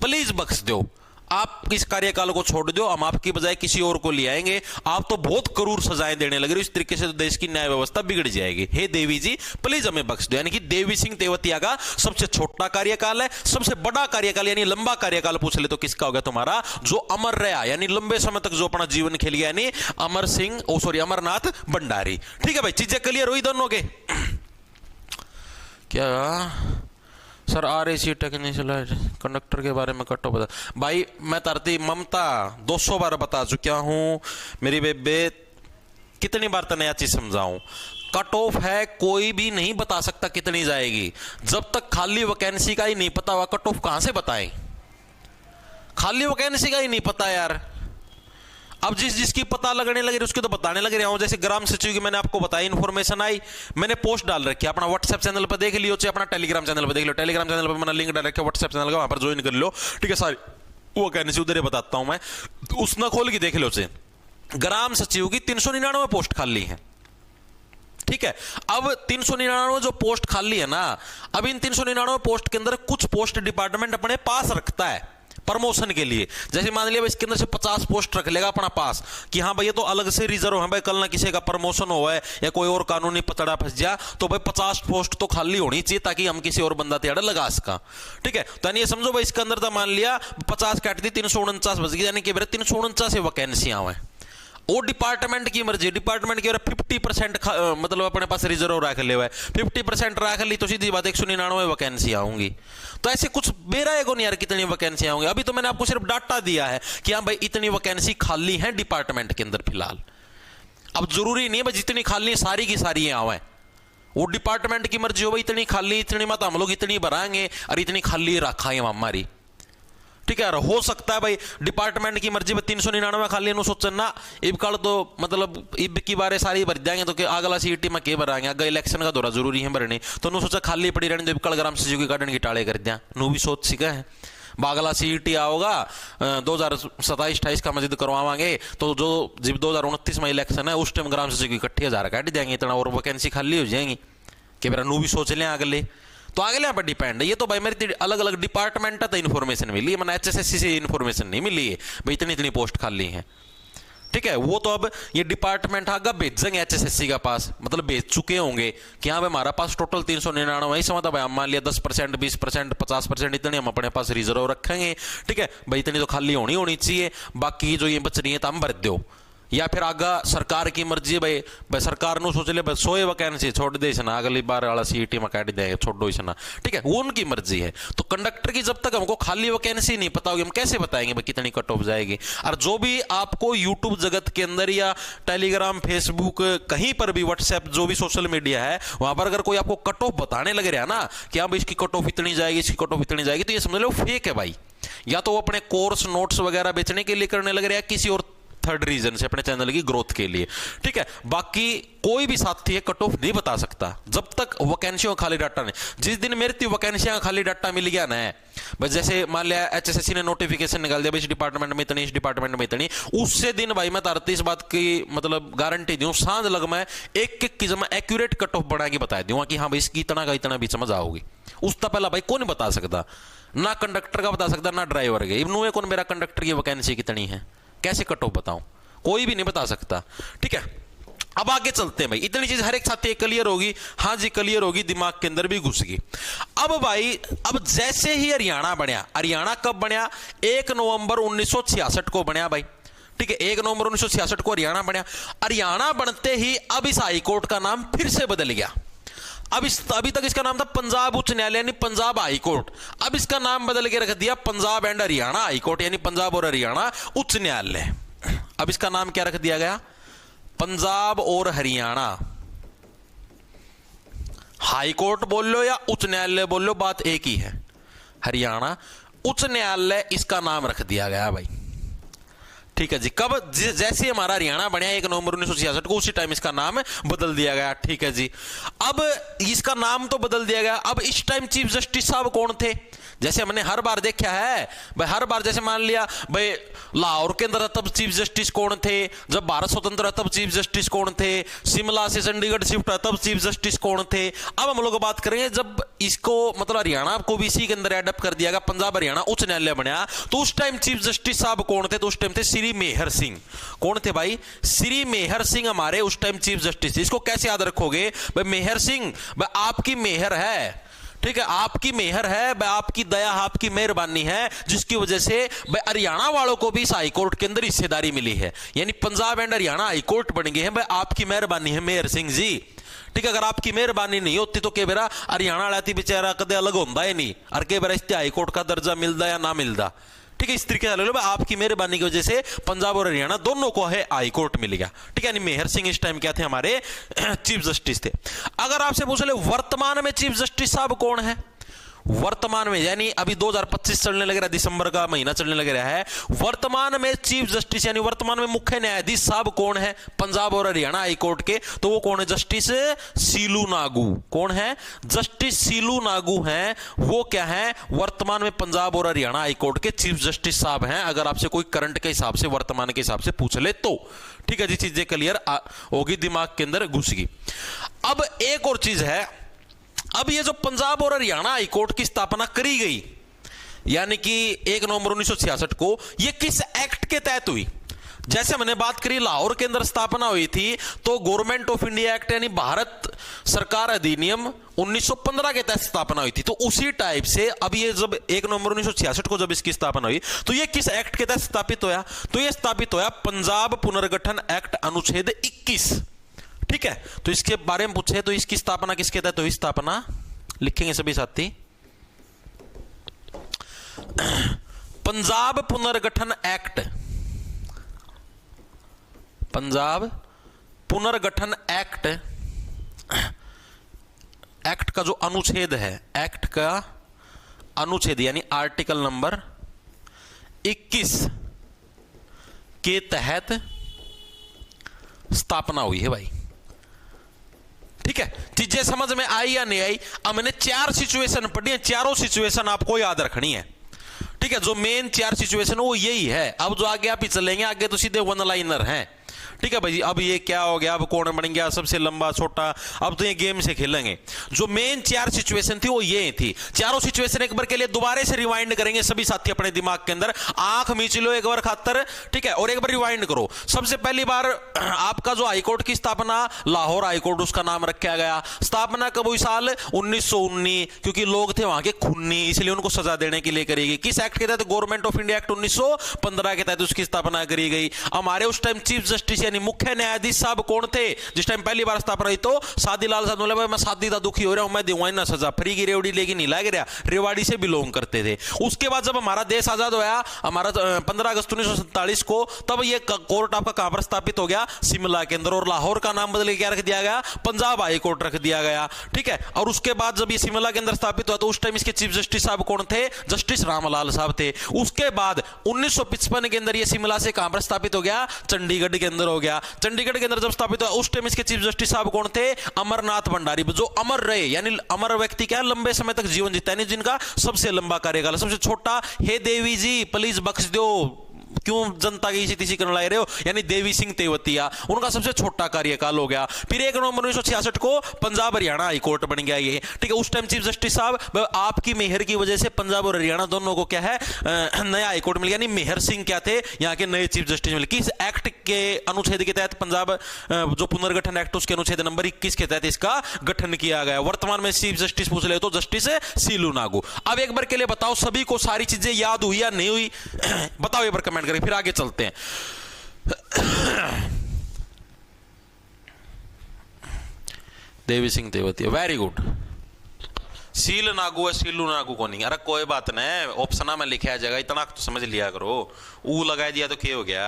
प्लीज बख्श दो, आप इस कार्यकाल को छोड़ दो, हम आपकी बजाय किसी और को ले आएंगे, आप तो बहुत क्रूर सजाएं देने लगे, इस तरीके से तो देश की न्याय व्यवस्था बिगड़ जाएगी, हे देवी जी प्लीज हमें बख्श दो। यानी कि देवी सिंह तेवतिया का सबसे छोटा कार्यकाल है, सबसे बड़ा कार्यकाल यानी लंबा कार्यकाल पूछ ले तो किसका होगा तुम्हारा, जो अमर रहा, यानी लंबे समय तक जो अपना जीवन खेल गया, यानी अमरनाथ भंडारी। ठीक है भाई, चीजें क्लियर हुई दोनों के? क्या सर RAC टेक्नीशियन कंडक्टर के बारे में कट ऑफ बता भाई, मैं तरती ममता 200 बार बता चुका हूं मेरी बेबे, कितनी बार तो नया चीज समझाऊं। कट ऑफ है, कोई भी नहीं बता सकता कितनी जाएगी, जब तक खाली वैकेंसी का ही नहीं पता हुआ कट ऑफ कहां से बताएं, खाली वैकेंसी का ही नहीं पता यार। अब जिसकी पता लगने लगे उसके तो बताने लग रहा हूं, जैसे ग्राम सचिव की मैंने आपको बताई, इन्फॉर्मेशन आई, मैंने पोस्ट डाल रखी है, अपना व्हाट्सएप चैनल पर देख लियो, चाहे अपना टेलीग्राम चैनल पर देख लो, टेलीग्राम चैनल पर मैंने लिंक डाल रखा है व्हाट्सएप चैनल का, वहां पर ज्वाइन कर लो, ठीक है। सारी वो कहने से उधर ही बताता हूं मैं, उसने खोल के देख लो से ग्राम सचिव की 399 पोस्ट खाली है, ठीक है। अब 399 जो पोस्ट खाली है ना, अब इन 399 पोस्ट के अंदर कुछ पोस्ट डिपार्टमेंट अपने पास रखता है, प्रमोशन के लिए। जैसे मान लिया इसके अंदर से 50 पोस्ट रख लेगा अपना पास कि हाँ भाई ये तो अलग से रिजर्व है भाई, कल ना किसी का प्रमोशन हुआ है या कोई और कानूनी पतड़ा फंस जा तो भाई 50 पोस्ट तो खाली होनी चाहिए ताकि हम किसी और बंदा तैयार लगा सका। ठीक है, तो ये समझो भाई इसके अंदर तो मान लिया 50 काट दी 349 बच गई, यानी कि 349 वैकेंसियां हैं। वो डिपार्टमेंट की मर्जी, डिपार्टमेंट की 50% मतलब अपने पास रिजर्व रख ले हुआ है, 50% रख ली तो सीधी बात 199 वैकेंसी आऊंगी। तो ऐसे कुछ बेरा है को नहीं यार कितनी वैकेंसी आऊंगी। अभी तो मैंने आपको सिर्फ डाटा दिया है कि हाँ भाई इतनी वैकेंसी खाली है डिपार्टमेंट के अंदर फिलहाल। अब जरूरी नहीं है भाई जितनी खाली सारी की सारी आवे, वो डिपार्टमेंट की मर्जी हो भाई इतनी खाली इतनी मत हम लोग इतनी भराएंगे और इतनी खाली रखा है हमारी। ठीक है, हो सकता है भाई डिपार्टमेंट की मर्जी में 399 खाली नु सोचना इब कल तो मतलब इब की बारे सारी भर जाएंगे तो अगला सीटी में के भराएंगे, अगर इलेक्शन का दौरा जरूरी है भरने तो नु सोचा खाली पड़ी रहने, इब कल ग्राम सचिव की गार्डन की टाले कर दिया नु भी सोच सीखा है। बागला सीटी आओगा 2027-28 का मस्जिद करवावांगे तो जो जब 2029 में इलेक्शन है उस टाइम ग्राम सचिव की 60,000 काट देंगे, इतना और वैकेंसी खाली हो जाएंगी कि मेरा नु भी सोच लें अगले। तो अगले पर डिपेंड है ये तो भाई मेरी अलग अलग डिपार्टमेंट तो इन्फॉर्मेशन मिली है, मैंने HSSC से इन्फॉर्मेशन नहीं मिली है भाई इतनी इतनी पोस्ट खाली है। ठीक है, वो तो अब ये डिपार्टमेंट आगे भेजेंगे HSSC का पास, मतलब भेज चुके होंगे कि हाँ भाई हमारा पास टोटल 399 ही समझता भाई, हम मान लिया 10% 20% 50% इतने हम अपने पास रिजर्व रखेंगे। ठीक है भाई इतनी तो खाली होनी चाहिए, बाकी जो ये बच रही है तो हम भर दो, या फिर आगा सरकार की मर्जी भाई सरकार नु सोच ले 100 वैकेंसी छोड़ दे ना अगली बार वाला सीटी में काट देंगे छोड़ो इसना। ठीक है, वो उनकी मर्जी है। तो कंडक्टर की जब तक हमको खाली वैकेंसी नहीं पता होगी हम कैसे बताएंगे भाई कितनी कट ऑफ जाएगी। और जो भी आपको यूट्यूब जगत के अंदर या टेलीग्राम फेसबुक कहीं पर भी व्हाट्सएप जो भी सोशल मीडिया है वहां पर अगर कोई आपको कट ऑफ बताने लगे रहा ना कि हाँ भाई इसकी कट ऑफ इतनी जाएगी इसकी कट ऑफ इतनी जाएगी, तो ये समझ लो फेक है भाई, या तो वो अपने कोर्स नोट्स वगैरह बेचने के लिए करने लग रहा है किसी और थर्ड रीजन से अपने चैनल की ग्रोथ के लिए। ठीक है, बाकी कोई भी साथी है कट ऑफ नहीं बता सकता जब तक वैकेंसियों खाली डाटा नहीं। जिस दिन मेरे वैकेंसियां खाली डाटा मिल गया ना बस, जैसे मान लिया HSSC ने नोटिफिकेशन निकाल दिया इस डिपार्टमेंट में इतनी इस डिपार्टमेंट में इतनी, उससे दिन भाई मैं तारती इस बात की मतलब गारंटी दूं सांझ लग मैं एक एक की जमा एक्यूरेट कट ऑफ बना के बता दूंगा कि हाँ भाई इसकी इतना का इतना भी समझ आओगी। उसका पहला भाई कौन बता सकता, ना कंडक्टर का बता सकता ना ड्राइवर के, इवन कौन मेरा कंडक्टर की वैकेंसी कितनी है कैसे कट ऑफ बताऊं, कोई भी नहीं बता सकता। ठीक है, अब आगे चलते हैं भाई, इतनी चीज हर एक साथी क्लियर होगी, हाँ जी क्लियर होगी, दिमाग के अंदर भी घुस गई। अब भाई अब जैसे ही हरियाणा बनया, हरियाणा कब बनया 1 नवंबर 1966 को बनया भाई। ठीक है, 1 नवंबर 1966 को हरियाणा बनया। हरियाणा बनते ही अब इस हाईकोर्ट का नाम फिर से बदल गया। अभी तक इसका नाम था पंजाब उच्च न्यायालय यानी पंजाब हाई कोर्ट, अब इसका नाम बदल के रख दिया Punjab and Haryana high court यानी पंजाब और हरियाणा उच्च न्यायालय। अब इसका नाम क्या रख दिया गया, पंजाब और हरियाणा हाई कोर्ट बोल लो या उच्च न्यायालय बोल लो बात एक ही है, हरियाणा उच्च न्यायालय इसका नाम रख दिया गया भाई। ठीक है जी, कब जैसे हमारा हरियाणा बना 1 नवंबर 1966 को उसी टाइम इसका नाम बदल दिया गया। ठीक है जी, अब इसका नाम तो बदल दिया गया, अब इस टाइम चीफ जस्टिस साहब कौन थे, जैसे हमने हर बार देखा है भाई, हर बार जैसे मान लिया भाई लाहौर के अंदर तब चीफ जस्टिस कौन थे, जब भारत स्वतंत्र तब चीफ जस्टिस कौन थे, शिमला से चंडीगढ़ शिफ्ट तब चीफ जस्टिस कौन थे। अब हम लोग बात करेंगे जब इसको मतलब हरियाणा को भी इसी के अंदर एडप्ट कर दिया गया, पंजाब हरियाणा उच्च न्यायालय बना, तो उस टाइम चीफ जस्टिस साहब कौन थे, तो उस टाइम थे श्री मेहर सिंह। कौन थे भाई, श्री मेहर सिंह हमारे उस टाइम चीफ जस्टिस थे। इसको कैसे याद रखोगे भाई, मेहर सिंह भाई आपकी मेहर है, ठीक है आपकी मेहर है भाई, आपकी दया आपकी मेहरबानी है जिसकी वजह से भाई हरियाणा वालों को भी इस हाईकोर्ट के अंदर हिस्सेदारी मिली है, यानी पंजाब एंड हरियाणा हाईकोर्ट बन गए हैं भाई, आपकी मेहरबानी है मेहर सिंह जी। ठीक है, अगर आपकी मेहरबानी नहीं होती तो के बेरा हरियाणा वाला बेचारा कदे अलग होता है नहीं, और के बेरा इससे हाईकोर्ट का दर्जा मिलता या ना मिलता। ठीक है, इस तरीके से आपकी मेहरबानी की वजह से पंजाब और हरियाणा दोनों को है हाई कोर्ट मिल गया। ठीक है, मेहर सिंह इस टाइम क्या थे हमारे चीफ जस्टिस थे। अगर आपसे पूछ ले वर्तमान में चीफ जस्टिस साहब कौन है, वर्तमान में यानी अभी 2025 चलने लग रहा है, दिसंबर का महीना चलने लग रहा है, वर्तमान में चीफ जस्टिस यानी वर्तमान में मुख्य न्यायाधीश साहब कौन है पंजाब और हरियाणा हाई कोर्ट के, तो वो कौन है, जस्टिस सीलू नागू। कौन है, जस्टिस सीलू नागू हैं, वो क्या है वर्तमान में पंजाब और हरियाणा हाई कोर्ट के चीफ जस्टिस साहब हैं, अगर आपसे कोई करंट के हिसाब से वर्तमान के हिसाब से पूछ ले तो। ठीक है जी, चीजें क्लियर होगी, दिमाग के अंदर घुस गई। अब एक और चीज है, अब ये जो पंजाब और हरियाणा हाईकोर्ट की स्थापना करी गई यानी कि 1 नवंबर 1966 को ये किस एक्ट के तहत हुई? जैसे मैंने बात करी लाहौर के अंदर स्थापना हुई थी, तो गवर्नमेंट ऑफ इंडिया एक्ट यानी भारत सरकार अधिनियम 1915 के तहत स्थापना हुई थी। तो उसी टाइप से अब ये जब 1 नवंबर 1966 को जब इसकी स्थापना हुई, तो ये किस एक्ट के तहत स्थापित होया? तो ये स्थापित होया पंजाब पुनर्गठन एक्ट अनुच्छेद 21। ठीक है, तो इसके बारे में पूछे तो इसकी स्थापना किसके तहत हुई? स्थापना लिखेंगे सभी साथी, पंजाब पुनर्गठन एक्ट, पंजाब पुनर्गठन एक्ट, एक्ट का जो अनुच्छेद है, एक्ट का अनुच्छेद यानी आर्टिकल नंबर 21 के तहत स्थापना हुई है भाई। ठीक है, चीजें समझ में आई या नहीं आई? अब मैंने 4 सिचुएशन पढ़ी है, चारों सिचुएशन आपको याद रखनी है। ठीक है, जो मेन 4 सिचुएशन वो यही है। अब जो आगे आप ही चलेंगे, आगे तो सीधे वन लाइनर हैं। ठीक है भाई, अब ये क्या हो गया, अब कौन बन गया सबसे लंबा छोटा, अब तो ये गेम से खेलेंगे। जो मेन 4 सिचुएशन थी वो ये थी। चारों सिचुएशन एक बार के लिए दोबारा से रिवाइंड करेंगे सभी साथी अपने दिमाग के अंदर, आंख मीच लो एक बार खातर। ठीक है, और एक बार रिवाइंड करो। सबसे पहली बार आपका जो हाईकोर्ट की स्थापना, लाहौर हाईकोर्ट उसका नाम रखा गया। स्थापना कब हुई? साल 1919, क्योंकि लोग थे वहां के खूनी, इसलिए उनको सजा देने के लिए करी गई। किस एक्ट के तहत? गवर्नमेंट ऑफ इंडिया एक्ट 1915 के तहत उसकी स्थापना करी गई। हमारे उस टाइम चीफ जस्टिस यानी मुख्य न्यायाधीश साहब कौन थे जिस टाइम पहली बार स्थापना हुई? तो सादीलाल साहब। बोले भाई मैं शादी का दुखी हो रहा हूं, मैं दूंगा ना सजा, फ्री की रेवड़ी लेके नहीं लाग रहा। रेवाड़ी से बिलोंग करते थे। उसके बाद जब हमारा देश आजाद हुआ, हमारा 15 अगस्त 1947 को, तब ये कोर्ट आपका कहां पर स्थापित हो गया? शिमला के अंदर। और लाहौर का नाम बदल के क्या रख दिया गया? पंजाब हाई कोर्ट रख दिया गया। ठीक है, और उसके बाद जब ये शिमला के अंदर स्थापित हुआ, तो उस टाइम इसके चीफ जस्टिस साहब कौन थे? जस्टिस रामलाल साहब थे। उसके बाद 1955 के अंदर ये शिमला से कहां पर स्थापित हो गया? चंडीगढ़ के अंदर हो गया। चंडीगढ़ के अंदर जब स्थापित हुआ, उस टाइम इसके चीफ जस्टिस साहब कौन थे? अमरनाथ भंडारी, जो अमर रहे, यानी अमर व्यक्ति क्या? लंबे समय तक जीवन जीता, यानी जिनका सबसे लंबा कार्यकाल। सबसे छोटा, हे देवी जी प्लीज बख्श दो, क्यों जनता की इसी तीसी करने ला रहे हो, यानी देवी सिंह तेवतिया, उनका सबसे छोटा कार्यकाल हो गया। फिर 1 नवंबर 1966 को पंजाब हरियाणा हाईकोर्ट बन गया ये। ठीक है, उस टाइम चीफ जस्टिस साहब, आपकी मेहर की वजह से पंजाब और हरियाणा दोनों को क्या है? नया हाईकोर्ट मिल गया, यानी मेहर सिंह क्या थे? यहाँ के नए चीफ जस्टिस मिले। किस एक्ट के अनुच्छेद के तहत? पंजाब जो पुनर्गठन एक्ट उसके अनुच्छेद नंबर 21 के तहत इसका गठन किया गया। वर्तमान में चीफ जस्टिस पूछ ले तो जस्टिस सीलू नागू। अब एक बार के लिए बताओ सभी को सारी चीजें याद हुई या नहीं हुई? बताओ एक बार कमेंट करके, फिर आगे चलते हैं। Devi Singh Tewatia, very good. सील नागू है, सीलू नागू को नहीं। अरे कोई बात नहीं, ऑप्शन में लिखा जाएगा, इतना तो समझ लिया करो। ऊ लगा दिया तो क्या हो गया?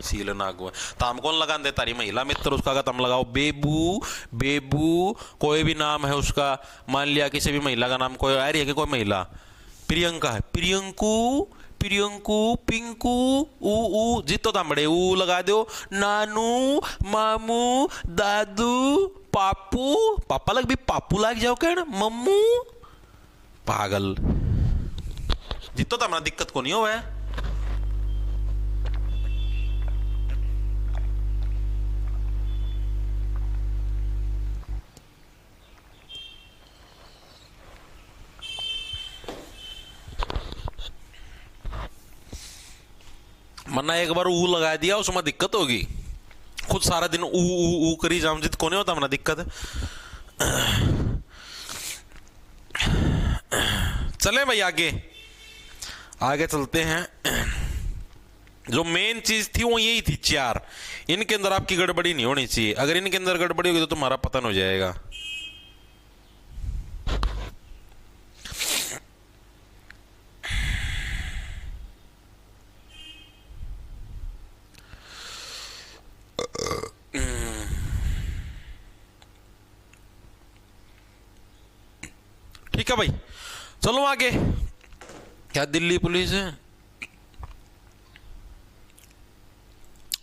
सील नागू है। ताम कौन लगा दे? तारी महिला मित्र, उसका का तम लगाओ। बेबू, बेबू कोई भी नाम है उसका, मान लिया किसी भी महिला का नाम कोई आ रही है कि कोई महिला, प्रियंका है, प्रियंकू, प्रियंकू, पिंकू, ऊ ऊ जितो तांबड़े ऊ लगा दो। नानू, मामू, दादू, पापू, पापा लग भी पापू लग जाओ क्या? मम्मू, पागल, जितो तांबड़ा दिक्कत को नहीं हो है। मन्ना एक बार ऊ लगा दिया उसमें दिक्कत होगी, खुद सारा दिन ऊ ऊ ऊ करी जाम जित को नहीं होता मना दिक्कत। चले भाई आगे, आगे चलते हैं। जो मेन चीज थी वो यही थी 4, इनके अंदर आपकी गड़बड़ी नहीं होनी चाहिए। अगर इनके अंदर गड़बड़ी होगी तो तुम्हारा पतन हो जाएगा। ठीक है भाई, चलो आगे। क्या दिल्ली पुलिस है?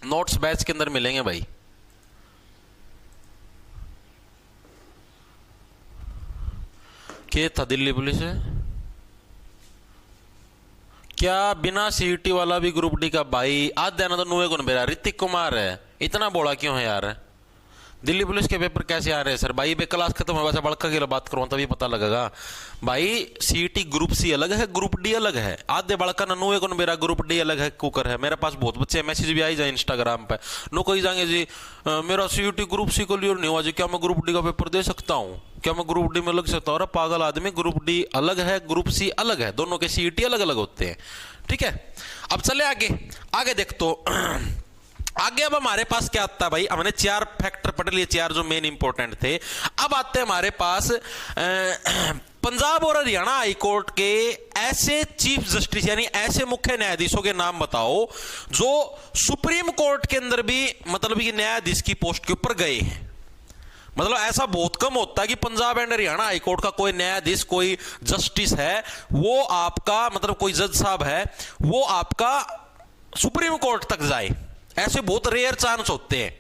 नोट्स बैच के अंदर मिलेंगे भाई। क्या था दिल्ली पुलिस है? क्या बिना सीईटी वाला भी ग्रुप डी का भाई? आज देना तो नुए कौन बेरा? ऋतिक कुमार है, इतना बोला क्यों है यार? दिल्ली पुलिस के पेपर कैसे आ रहे हैं सर? भाई बे क्लास खत्म हो वैसे बड़का की बात करूँ तभी पता लगेगा भाई। सीईटी ग्रुप सी अलग है, ग्रुप डी अलग है। आधे बड़का ननुए को मेरा ग्रुप डी अलग है, कुकर है। मेरे पास बहुत बच्चे मैसेज भी आई जाए इंस्टाग्राम पे, नो कही जाएंगे जी मेरा सीईटी ग्रुप सी क्लियर नहीं हुआ जी, क्या मैं ग्रुप डी का पेपर दे सकता हूँ? क्या मैं ग्रुप डी में लग सकता हूँ? अरे पागल आदमी, ग्रुप डी अलग है, ग्रुप सी अलग है, दोनों के सीईटी अलग अलग होते हैं। ठीक है, अब चले आगे। आगे देख तो आगे अब हमारे पास क्या आता है भाई? हमने 4 फैक्टर पढ़ लिए, 4 जो मेन इंपॉर्टेंट थे। अब आते हैं हमारे पास पंजाब और हरियाणा हाईकोर्ट के ऐसे चीफ जस्टिस यानी ऐसे मुख्य न्यायाधीशों के नाम बताओ जो सुप्रीम कोर्ट के अंदर भी मतलब कि न्यायाधीश की पोस्ट के ऊपर गए हैं। मतलब ऐसा बहुत कम होता है कि पंजाब एंड हरियाणा हाईकोर्ट का कोई न्यायाधीश, कोई जस्टिस है, वो आपका मतलब कोई जज साहब है, वो आपका सुप्रीम कोर्ट तक जाए। ऐसे बहुत रेयर चांस होते हैं।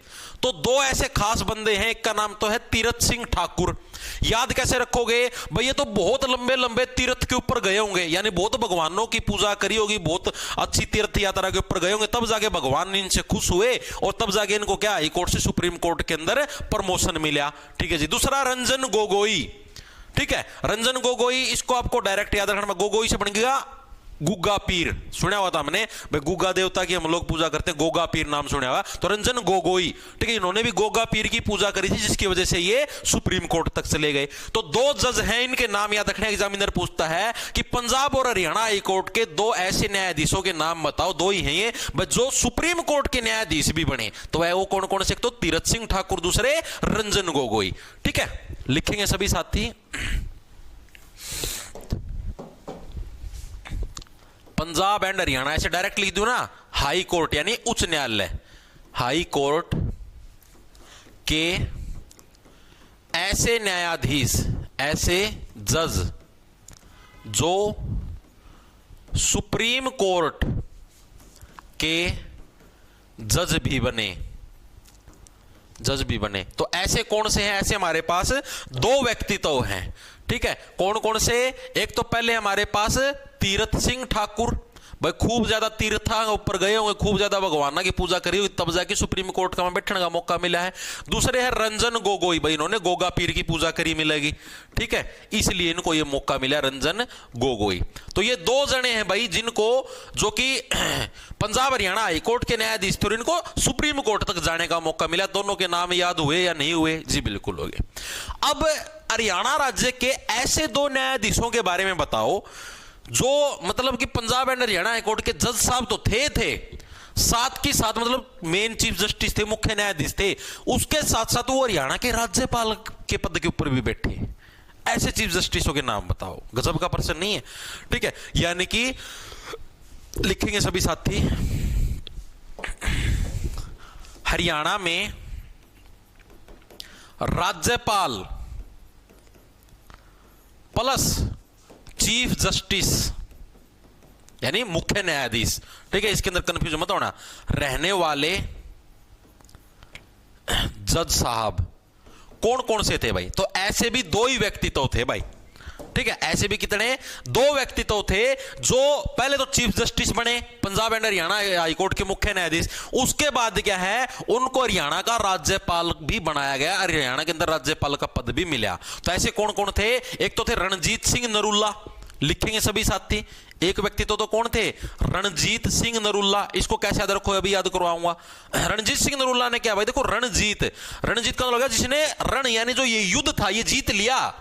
तो 2 ऐसे खास बंदे हैं, एक का नाम तो है तीरथ सिंह ठाकुर। याद कैसे रखोगे भाई? ये तो बहुत लंबे लंबे तीर्थ के ऊपर गए होंगे, यानी बहुत भगवानों की पूजा करी होगी, बहुत अच्छी तीर्थ यात्रा के ऊपर गए होंगे, तब जाके भगवान इनसे खुश हुए और तब जाके इनको क्या हाई कोर्ट से सुप्रीम कोर्ट के अंदर प्रमोशन मिला। ठीक है जी। दूसरा रंजन गोगोई। ठीक है, रंजन गोगोई, इसको आपको डायरेक्ट याद रखना। गोगोई से बन गया गुग्गा पीर, सुना हुआ था हमने भाई, गुग्गा देवता की हम लोग पूजा करते हैं, गोगा पीर नाम सुना हुआ। तो रंजन गोगोई, ठीक है, इन्होंने भी गोगा पीर की पूजा करी थी, जिसकी वजह से ये सुप्रीम कोर्ट तक चले गए। तो 2 जज हैं, इनके नाम याद रखने। एग्जामिनर पूछता है कि पंजाब और हरियाणा हाई कोर्ट के 2 ऐसे न्यायाधीशों के नाम बताओ, 2 ही हैं ये, जो सुप्रीम कोर्ट के न्यायाधीश भी बने। तो वह वो कौन कौन से? तो तीरथ सिंह ठाकुर, दूसरे रंजन गोगोई। ठीक है, लिखेंगे सभी साथी। पंजाब एंड हरियाणा ऐसे डायरेक्ट लिख दूं ना, हाई कोर्ट यानी उच्च न्यायालय, हाई कोर्ट के ऐसे न्यायाधीश, ऐसे जज जो सुप्रीम कोर्ट के जज भी बने, जज भी बने। तो ऐसे कौन से हैं? ऐसे हमारे पास 2 व्यक्तित्व हैं। ठीक है, कौन कौन से? एक तो पहले हमारे पास तीरथ सिंह ठाकुर, भाई खूब ज्यादा तीर्था ऊपर गए होंगे, खूब ज्यादा भगवान की पूजा करी हुई, तब जाके सुप्रीम कोर्ट का में बैठने का मौका मिला है। दूसरे है रंजन गोगोई, भाई इन्होंने गोगा पीर की पूजा करी मिलेगी। ठीक है, इसलिए इनको ये मौका मिला, रंजन गोगोई। तो ये 2 जने हैं भाई जिनको, जो कि पंजाब हरियाणा हाईकोर्ट के न्यायाधीश थे और इनको सुप्रीम कोर्ट तक जाने का मौका मिला। दोनों के नाम याद हुए या नहीं हुए? जी बिल्कुल हो गए। अब हरियाणा राज्य के ऐसे 2 न्यायाधीशों के बारे में बताओ जो मतलब कि पंजाब एंड हरियाणा हाईकोर्ट के जज साहब तो थे साथ की साथ, मतलब मेन चीफ जस्टिस थे, मुख्य न्यायाधीश थे, उसके साथ साथ वो हरियाणा के राज्यपाल के पद के ऊपर भी बैठे। ऐसे चीफ जस्टिसों के नाम बताओ। गजब का प्रश्न नहीं है? ठीक है, यानी कि लिखेंगे सभी साथी, हरियाणा में राज्यपाल प्लस चीफ जस्टिस यानी मुख्य न्यायाधीश। ठीक है, इसके अंदर कंफ्यूज मत होना, रहने वाले जज साहब कौन कौन से थे भाई? तो ऐसे भी 2 ही व्यक्तित्व थे भाई। ठीक है, ऐसे भी कितने? 2 व्यक्तित्व थे जो पहले तो चीफ जस्टिस बने पंजाब एंड हरियाणा हाईकोर्ट के मुख्य न्यायाधीश, उसके बाद क्या है उनको हरियाणा का राज्यपाल भी बनाया गया, हरियाणा के अंदर राज्यपाल का पद भी मिला। तो ऐसे कौन कौन थे? एक तो थे रणजीत सिंह नरूला, लिखेंगे सभी साथी। एक व्यक्तित्व तो कौन थे? रणजीत सिंह नरूला। इसको कैसे याद रखो, अभी याद करवाऊंगा। रणजीत सिंह नरूला ने क्या भाई, देखो रणजीत का मतलब लगा जिसने रण यानी जो ये युद्ध था ये जीत लिया।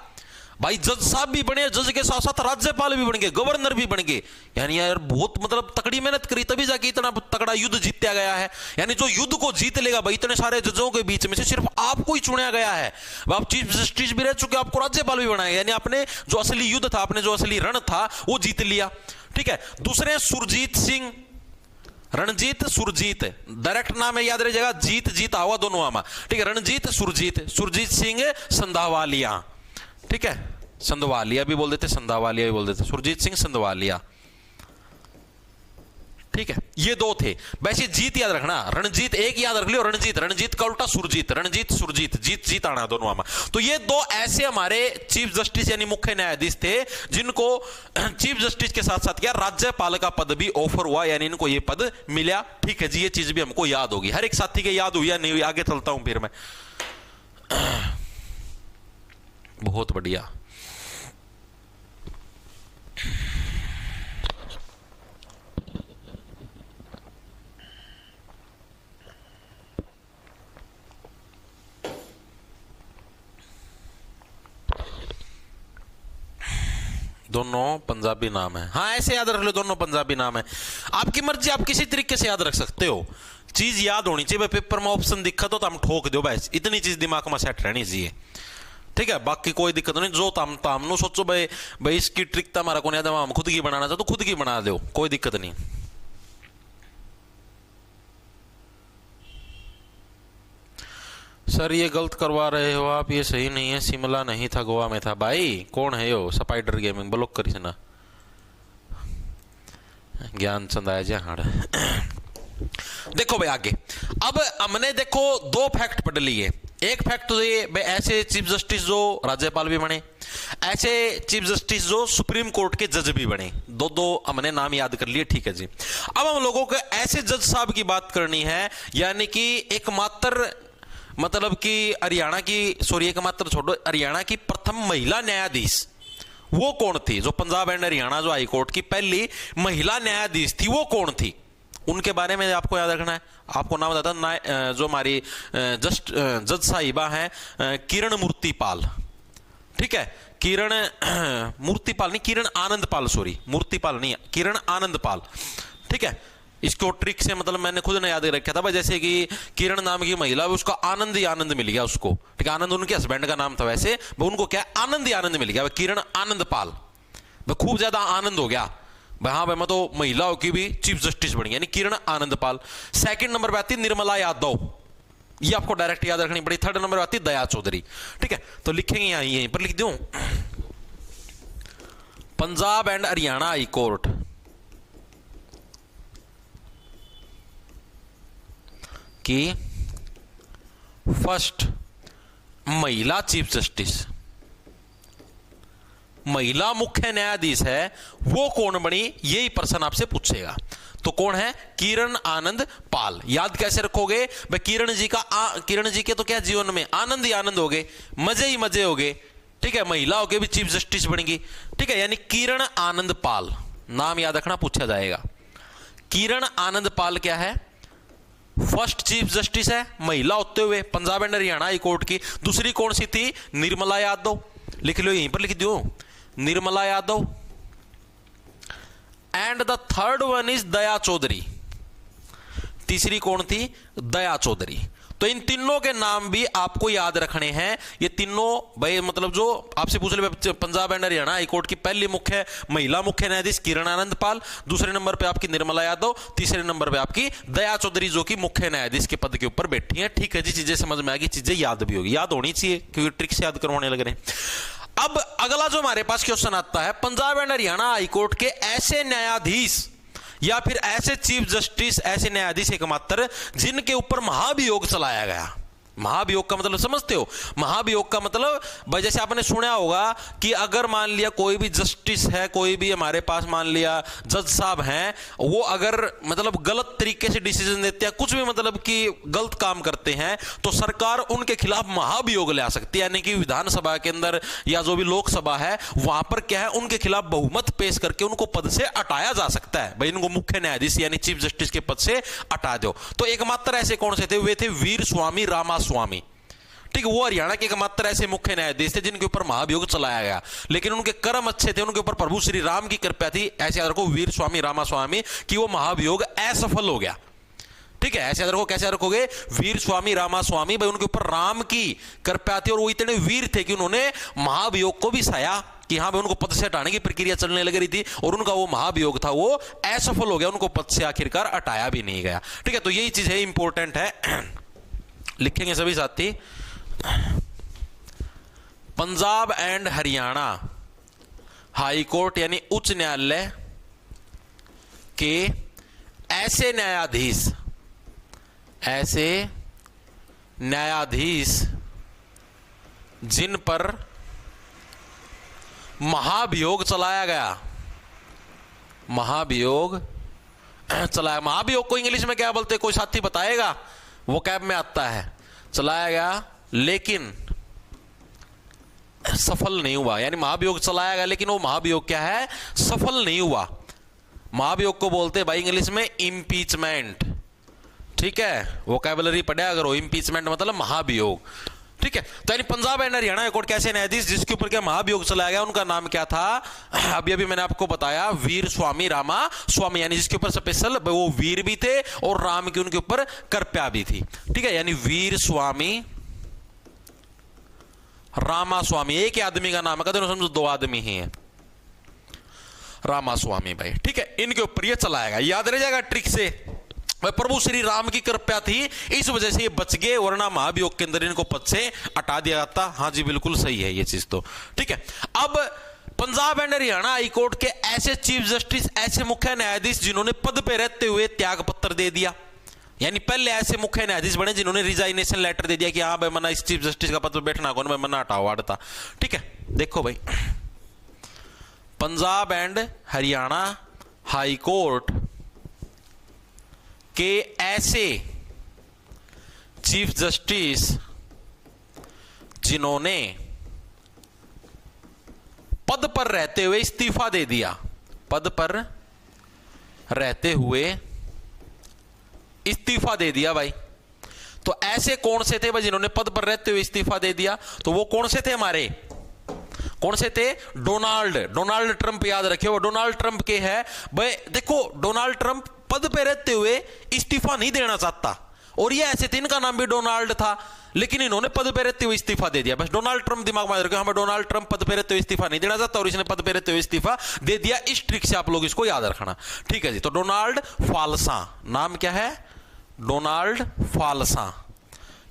भाई जज साहब भी बने, जज के साथ साथ राज्यपाल भी बन गए, गवर्नर भी बन गए, यानी यार बहुत मतलब तकड़ी मेहनत करी तभी जाके इतना तगड़ा युद्ध जीता गया है। यानी जो युद्ध को जीत लेगा भाई, इतने सारे जजों के बीच में से सिर्फ आपको ही चुना गया है। आप चीफ जस्टिस भी रह चुके, आपको राज्यपाल भी बनाया, यानी आपने जो असली युद्ध था, आपने जो असली रण था वो जीत लिया। ठीक है, दूसरे सुरजीत सिंह, रणजीत सुरजीत, डायरेक्ट नाम है याद रह जाएगा, जीत जीता हुआ दोनों आमा। ठीक है, रणजीत सुरजीत सिंह संधावालिया। ठीक है, संधवालिया भी बोल देते, संधावालिया भी बोल देते, सुरजीत सिंह संधवालिया। ठीक है, ये 2 थे। वैसे जीत याद रखना, रणजीत एक याद रख लियो, रणजीत का उल्टा सुरजीत, रणजीत सुरजीत, जीत आना दोनों आमा। तो ये 2 ऐसे हमारे चीफ जस्टिस यानी मुख्य न्यायाधीश थे जिनको चीफ जस्टिस के साथ साथ क्या राज्यपाल का पद भी ऑफर हुआ, यानी इनको ये पद मिला। ठीक है जी, ये चीज भी हमको याद होगी, हर एक साथी के याद हुई या नहीं हुई? आगे चलता हूं फिर मैं। बहुत बढ़िया। दोनों पंजाबी नाम है, हाँ ऐसे याद रख लो, दोनों पंजाबी नाम है। आपकी मर्जी, आप किसी तरीके से याद रख सकते हो, चीज याद होनी चाहिए। पेपर में ऑप्शन दिखा तो हम ठोक दो भाई, इतनी चीज दिमाग में सेट रहनी चाहिए, ठीक है। बाकी कोई दिक्कत नहीं, जो तामनो सोचो भाई भाई इसकी ट्रिक तो हमारा को याद है, हम खुद की बनाना चाहते तो खुद की बना दो, कोई दिक्कत नहीं। सर ये गलत करवा रहे हो आप, ये सही नहीं है, शिमला नहीं था गोवा में था। भाई कौन है यो? स्पाइडर गेमिंग ब्लॉक करी ना, ज्ञान चंद आया जी हाँ। देखो भाई आगे, अब हमने देखो दो फैक्ट पढ़ लिए। एक फैक्ट तो ये भाई ऐसे चीफ जस्टिस जो राज्यपाल भी बने, ऐसे चीफ जस्टिस जो सुप्रीम कोर्ट के जज भी बने, दो दो हमने नाम याद कर लिए, ठीक है जी। अब हम लोगों को ऐसे जज साहब की बात करनी है, यानी कि एकमात्र मतलब कि हरियाणा की, सॉरी एकमात्र छोड़ो, हरियाणा की प्रथम महिला न्यायाधीश वो कौन थी? जो पंजाब एंड हरियाणा जो हाई कोर्ट की पहली महिला न्यायाधीश थी वो कौन थी? उनके बारे में आपको याद रखना है। आपको नाम बताता, जो हमारी जज साहिबा हैं किरण मूर्तिपाल, ठीक है। किरण मूर्तिपाल नहीं, किरण आनंद पाल, सॉरी मूर्तिपाल नहीं, किरण आनंद पाल, ठीक है। इसको ट्रिक से मतलब मैंने खुद ने याद रखा था भाई, जैसे कि किरण नाम की महिला, उसका आनंद ही आनंद मिल गया उसको, ठीक है। आनंद उनके हस्बैंड का नाम था, वैसे उनको क्या आनंद ही आनंद मिल गया, किरण आनंद पाल, खूब ज्यादा आनंद हो गया भाई, हाँ भाई मैं तो महिलाओं की भी चीफ जस्टिस बन गया, यानी किरण आनंद पाल। सेकंड नंबर पे आती निर्मला यादव, ये आपको डायरेक्ट याद रखनी पड़ी। थर्ड नंबर पे आती दया चौधरी, ठीक है। तो लिखेंगे यहीं पर लिख दूं, Punjab and Haryana high court की फर्स्ट महिला चीफ जस्टिस, महिला मुख्य न्यायाधीश है, वो कौन बनी? यही प्रश्न आपसे पूछेगा। तो कौन है? किरण आनंद पाल। याद कैसे रखोगे भाई? किरण जी के तो क्या जीवन में आनंद ही आनंद हो गए, मजे ही मजे हो गए, ठीक है। महिला हो के भी चीफ जस्टिस बनेगी, ठीक है। यानी किरण आनंद पाल नाम याद रखना, पूछा जाएगा। किरण आनंद पाल क्या है? फर्स्ट चीफ जस्टिस है महिला होते हुए Punjab and Haryana high court की। दूसरी कौन सी थी? निर्मला यादव, लिख लो यहीं पर लिख दो, Nirmala Yadav. And the third one is Daya Chaudhary, तीसरी कौन थी? दया चौधरी। तो इन तीनों के नाम भी आपको याद रखने हैं। ये तीनों भाई मतलब जो आपसे पूछ ले, Punjab and Haryana high court की पहली महिला मुख्य न्यायाधीश किरण आनंद पाल, दूसरे नंबर पे आपकी निर्मला यादव, तीसरे नंबर पे आपकी दया चौधरी जो कि मुख्य न्यायाधीश के पद के ऊपर बैठी है, ठीक है जी। चीजें समझ में आ गई, चीजें याद भी होगी, याद होनी चाहिए क्योंकि ट्रिक से याद करवाने लग रहे हैं। अब अगला जो हमारे पास क्वेश्चन आता है, Punjab and Haryana high court के ऐसे न्यायाधीश या फिर ऐसे चीफ जस्टिस, ऐसे न्यायाधीश एकमात्र जिनके ऊपर महाभियोग चलाया गया। महाभियोग का मतलब समझते हो? महाभियोग का मतलब भाई जैसे आपने सुना होगा कि अगर मान लिया कोई भी जस्टिस है, कोई भी हमारे पास मान लिया जज साहब हैं, वो अगर मतलब गलत तरीके से डिसीजन देते हैं, कुछ भी मतलब कि गलत काम करते हैं, तो सरकार उनके खिलाफ महाभियोग ले आ सकती है। यानी कि विधानसभा के अंदर या जो भी लोकसभा है वहां पर क्या है, उनके खिलाफ बहुमत पेश करके उनको पद से हटाया जा सकता है। भाई इनको मुख्य न्यायाधीश यानी चीफ जस्टिस के पद से हटा दो। तो एकमात्र ऐसे कौन से थे? वे थे वीर स्वामी रामा स्वामी, ठीक है। वो हरियाणा के एकमात्र ऐसे मुख्य न्यायाधीश थे जिनके ऊपर महाभियोग चलाया गया, लेकिन उनके कर्म अच्छे थे, उनके ऊपर प्रभु श्री राम की कृपा थी। ऐसे याद रखो वीर स्वामी रामा स्वामी कि वो महाभियोग असफल हो गया, ठीक है। ऐसे याद रखो, कैसे रखोगे? वीर स्वामी रामा स्वामी, भाई उनके ऊपर राम की कृपा थी और वो इतने वीर थे कि उन्होंने महाभियोग को भी सहा कि हाँ भाई उनको पद से हटाने की प्रक्रिया चलने लग रही थी और उनका वो महाभियोग था वो असफल हो गया, उनको पद से आखिरकार हटाया भी नहीं गया, ठीक है। तो यही चीज है, इंपॉर्टेंट है, लिखेंगे सभी साथी। Punjab and Haryana high court यानी उच्च न्यायालय के ऐसे न्यायाधीश जिन पर महाभियोग चलाया गया, महाभियोग को इंग्लिश में क्या बोलते हैं? कोई साथी बताएगा? वो कैब में आता है, चलाया गया, लेकिन सफल नहीं हुआ, यानी महाभियोग चलाया गया लेकिन वो महाभियोग क्या है, सफल नहीं हुआ। महाभियोग को बोलते हैं भाई इंग्लिश में इम्पीचमेंट, ठीक है, वोकैबुलरी पढ़ा अगर हो, इम्पीचमेंट मतलब महाभियोग, ठीक है। तो यानी पंजाब एंड हरियाणा हाईकोर्ट के ऐसे न्यायाधीश जिसके ऊपर क्या महाभियोग चलाया गया, उनका नाम क्या था, अभी अभी मैंने आपको बताया, वीर स्वामी रामा स्वामी, यानी जिसके ऊपर स्पेशल वो वीर भी थे और राम की उनके ऊपर कृपया भी थी, ठीक है, यानी वीर स्वामी रामा स्वामी, एक ही आदमी का नाम है, कहते समझो दो आदमी ही हैं, रामा स्वामी भाई, ठीक है, इनके ऊपर ये चलाएगा, याद रह जाएगा ट्रिक से, प्रभु श्री राम की कृपया थी इस वजह से ये बच गए, वरना महाभियोग के अंदर इनको पद से हटा दिया जाता। हाँ जी बिल्कुल सही है ये चीज तो, ठीक है। अब पंजाब एंड हरियाणा हाईकोर्ट के ऐसे चीफ जस्टिस, ऐसे मुख्य न्यायाधीश जिन्होंने पद पे रहते हुए त्याग पत्र दे दिया, यानी पहले ऐसे मुख्य न्यायाधीश बने जिन्होंने रिजाइनेशन लेटर दे दिया कि हाँ भाई मना इस चीफ जस्टिस का पद पे बैठना कौन, मैं मना हटाओ आड़ता, ठीक है। देखो भाई Punjab and Haryana high court के ऐसे चीफ जस्टिस जिन्होंने पद पर रहते हुए इस्तीफा दे दिया, पद पर रहते हुए इस्तीफा दे दिया भाई, तो ऐसे कौन से थे भाई जिन्होंने पद पर रहते हुए इस्तीफा दे दिया, तो वो कौन से थे हमारे, कौन से थे, डोनाल्ड ट्रंप, याद रखिए डोनाल्ड ट्रंप के है भाई। देखो डोनाल्ड ट्रंप पद पे रहते हुए इस्तीफा नहीं देना चाहता, और ये ऐसे थे इनका नाम भी डोनाल्ड था, लेकिन इन्होंने पद पे रहते हुए इस्तीफा दे दिया, बस डोनाल्ड ट्रंप दिमाग में रखो, हमें डोनाल्ड ट्रंप पद पे रहते हुए इस्तीफा नहीं देना चाहता और इसने पद पे रहते हुए इस्तीफा दे दिया, इस ट्रिक से आप लोग इसको याद रखना, ठीक है जी। तो डोनाल्ड फाल्सा, नाम क्या है, डोनाल्ड फाल्सा,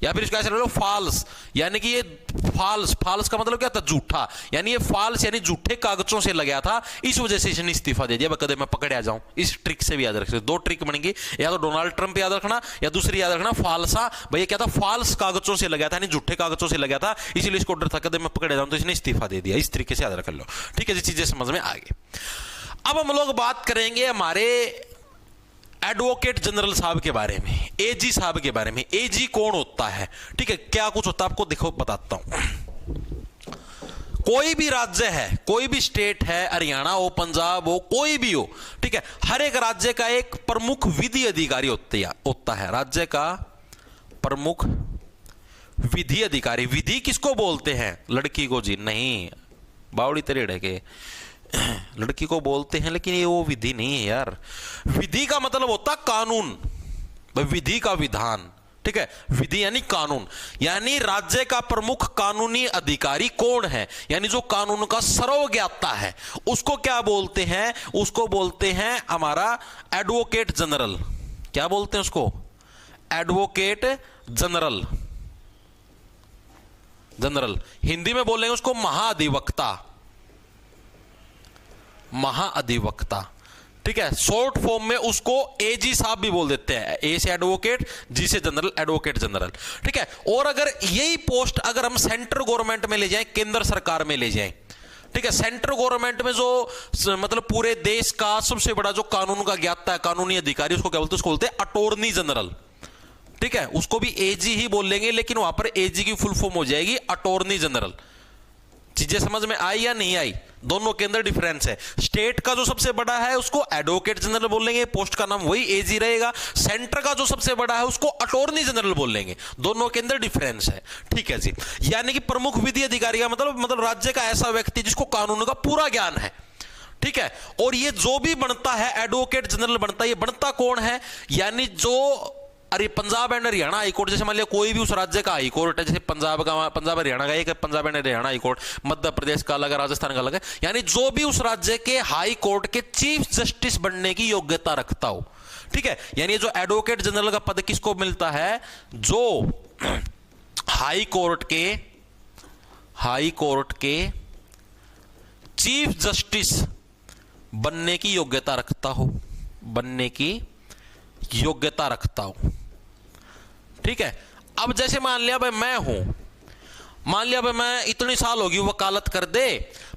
या फिर इसको ऐसे लो फाल्स, यानी कि ये फाल्स का मतलब क्या था, झूठा, यानी ये फाल्स यानी झूठे कागजों से लगा था, इस वजह से इसने इस्तीफा दे दिया, कदम मैं पकड़े आ जाऊं, इस ट्रिक से भी याद रख सकते, दो ट्रिक बनेंगी, या तो डोनाल्ड ट्रंप याद रखना या दूसरी याद रखना फाल्सा, भैया क्या था, फाल्स कागजों से लगा था, यानी झूठे कागजों से लगा था, इसलिए इसको डर था कदम मैं पकड़े जाऊं, तो इसने इस्तीफा दे दिया, इस तरीके से याद रख लो, ठीक है जी, चीजें समझ में आ गई। अब हम लोग बात करेंगे हमारे एडवोकेट जनरल साहब के बारे में, एजी साहब के बारे में। एजी कौन होता है, ठीक है, क्या कुछ होता है आपको देखो बताता हूं। कोई भी राज्य है, कोई भी स्टेट है, हरियाणा हो, पंजाब हो, कोई भी हो, ठीक है, हर एक राज्य का एक प्रमुख विधि अधिकारी होता है, राज्य का प्रमुख विधि अधिकारी। विधि किसको बोलते हैं, लड़की को जी नहीं, बावड़ी तरेड़े के लड़की को बोलते हैं, लेकिन ये वो विधि नहीं है यार, विधि का मतलब होता कानून, विधि का विधान, ठीक है, विधि यानी कानून, यानी राज्य का प्रमुख कानूनी अधिकारी कौन है, यानी जो कानून का सर्वज्ञाता है, उसको क्या बोलते हैं, उसको बोलते हैं हमारा एडवोकेट जनरल। क्या बोलते हैं उसको, एडवोकेट जनरल, जनरल हिंदी में बोलेंगे उसको महाधिवक्ता, महाधिवक्ता, ठीक है, शॉर्ट फॉर्म में उसको एजी साहब भी बोल देते हैं, ए से एडवोकेट, जी से जनरल, एडवोकेट जनरल, ठीक है। और अगर यही पोस्ट अगर हम सेंट्रल गवर्नमेंट में ले जाएं, केंद्र सरकार में ले जाएं, ठीक है, सेंट्रल गवर्नमेंट में जो मतलब पूरे देश का सबसे बड़ा जो कानून का ज्ञाता है, कानूनी अधिकारी, उसको क्या बोलते हैं, उसको बोलते हैं अटॉर्नी जनरल, ठीक है, उसको भी एजी ही बोल लेंगे, लेकिन वहां पर एजी की फुल फॉर्म हो जाएगी अटॉर्नी जनरल। चीजें समझ में आई या नहीं आई, दोनों के अंदर डिफरेंस है। स्टेट का जो सबसे बड़ा है उसको एडवोकेट जनरल बोल लेंगे, पोस्ट का नाम वही एजी रहेगा। सेंटर का जो सबसे बड़ा है उसको अटॉर्नी जनरल बोल लेंगे, दोनों के अंदर डिफरेंस है, ठीक है जी। यानी कि प्रमुख विधि अधिकारी का मतलब राज्य का ऐसा व्यक्ति जिसको कानून का पूरा ज्ञान है, ठीक है। और ये जो भी बनता है एडवोकेट जनरल बनता है, ये बनता कौन है, यानी जो अरे पंजाब एंड हरियाणा हाईकोर्ट, जैसे मान लिया कोई भी उस राज्य का हाईकोर्ट है, जैसे पंजाब हरियाणा का एक है, पंजाब एंड हरियाणा हाईकोर्ट, मध्य प्रदेश का अलग है, राजस्थान का अलग है, यानी जो भी उस राज्य के हाई कोर्ट के चीफ जस्टिस बनने की योग्यता रखता हो, ठीक है। यानी जो एडवोकेट जनरल का पद किसको मिलता है, जो हाई कोर्ट के चीफ जस्टिस बनने की योग्यता रखता हो, बनने की योग्यता रखता हो, ठीक है। अब जैसे मान लिया भाई मैं हूं, मान लिया भाई मैं इतनी साल होगी वकालत कर दे,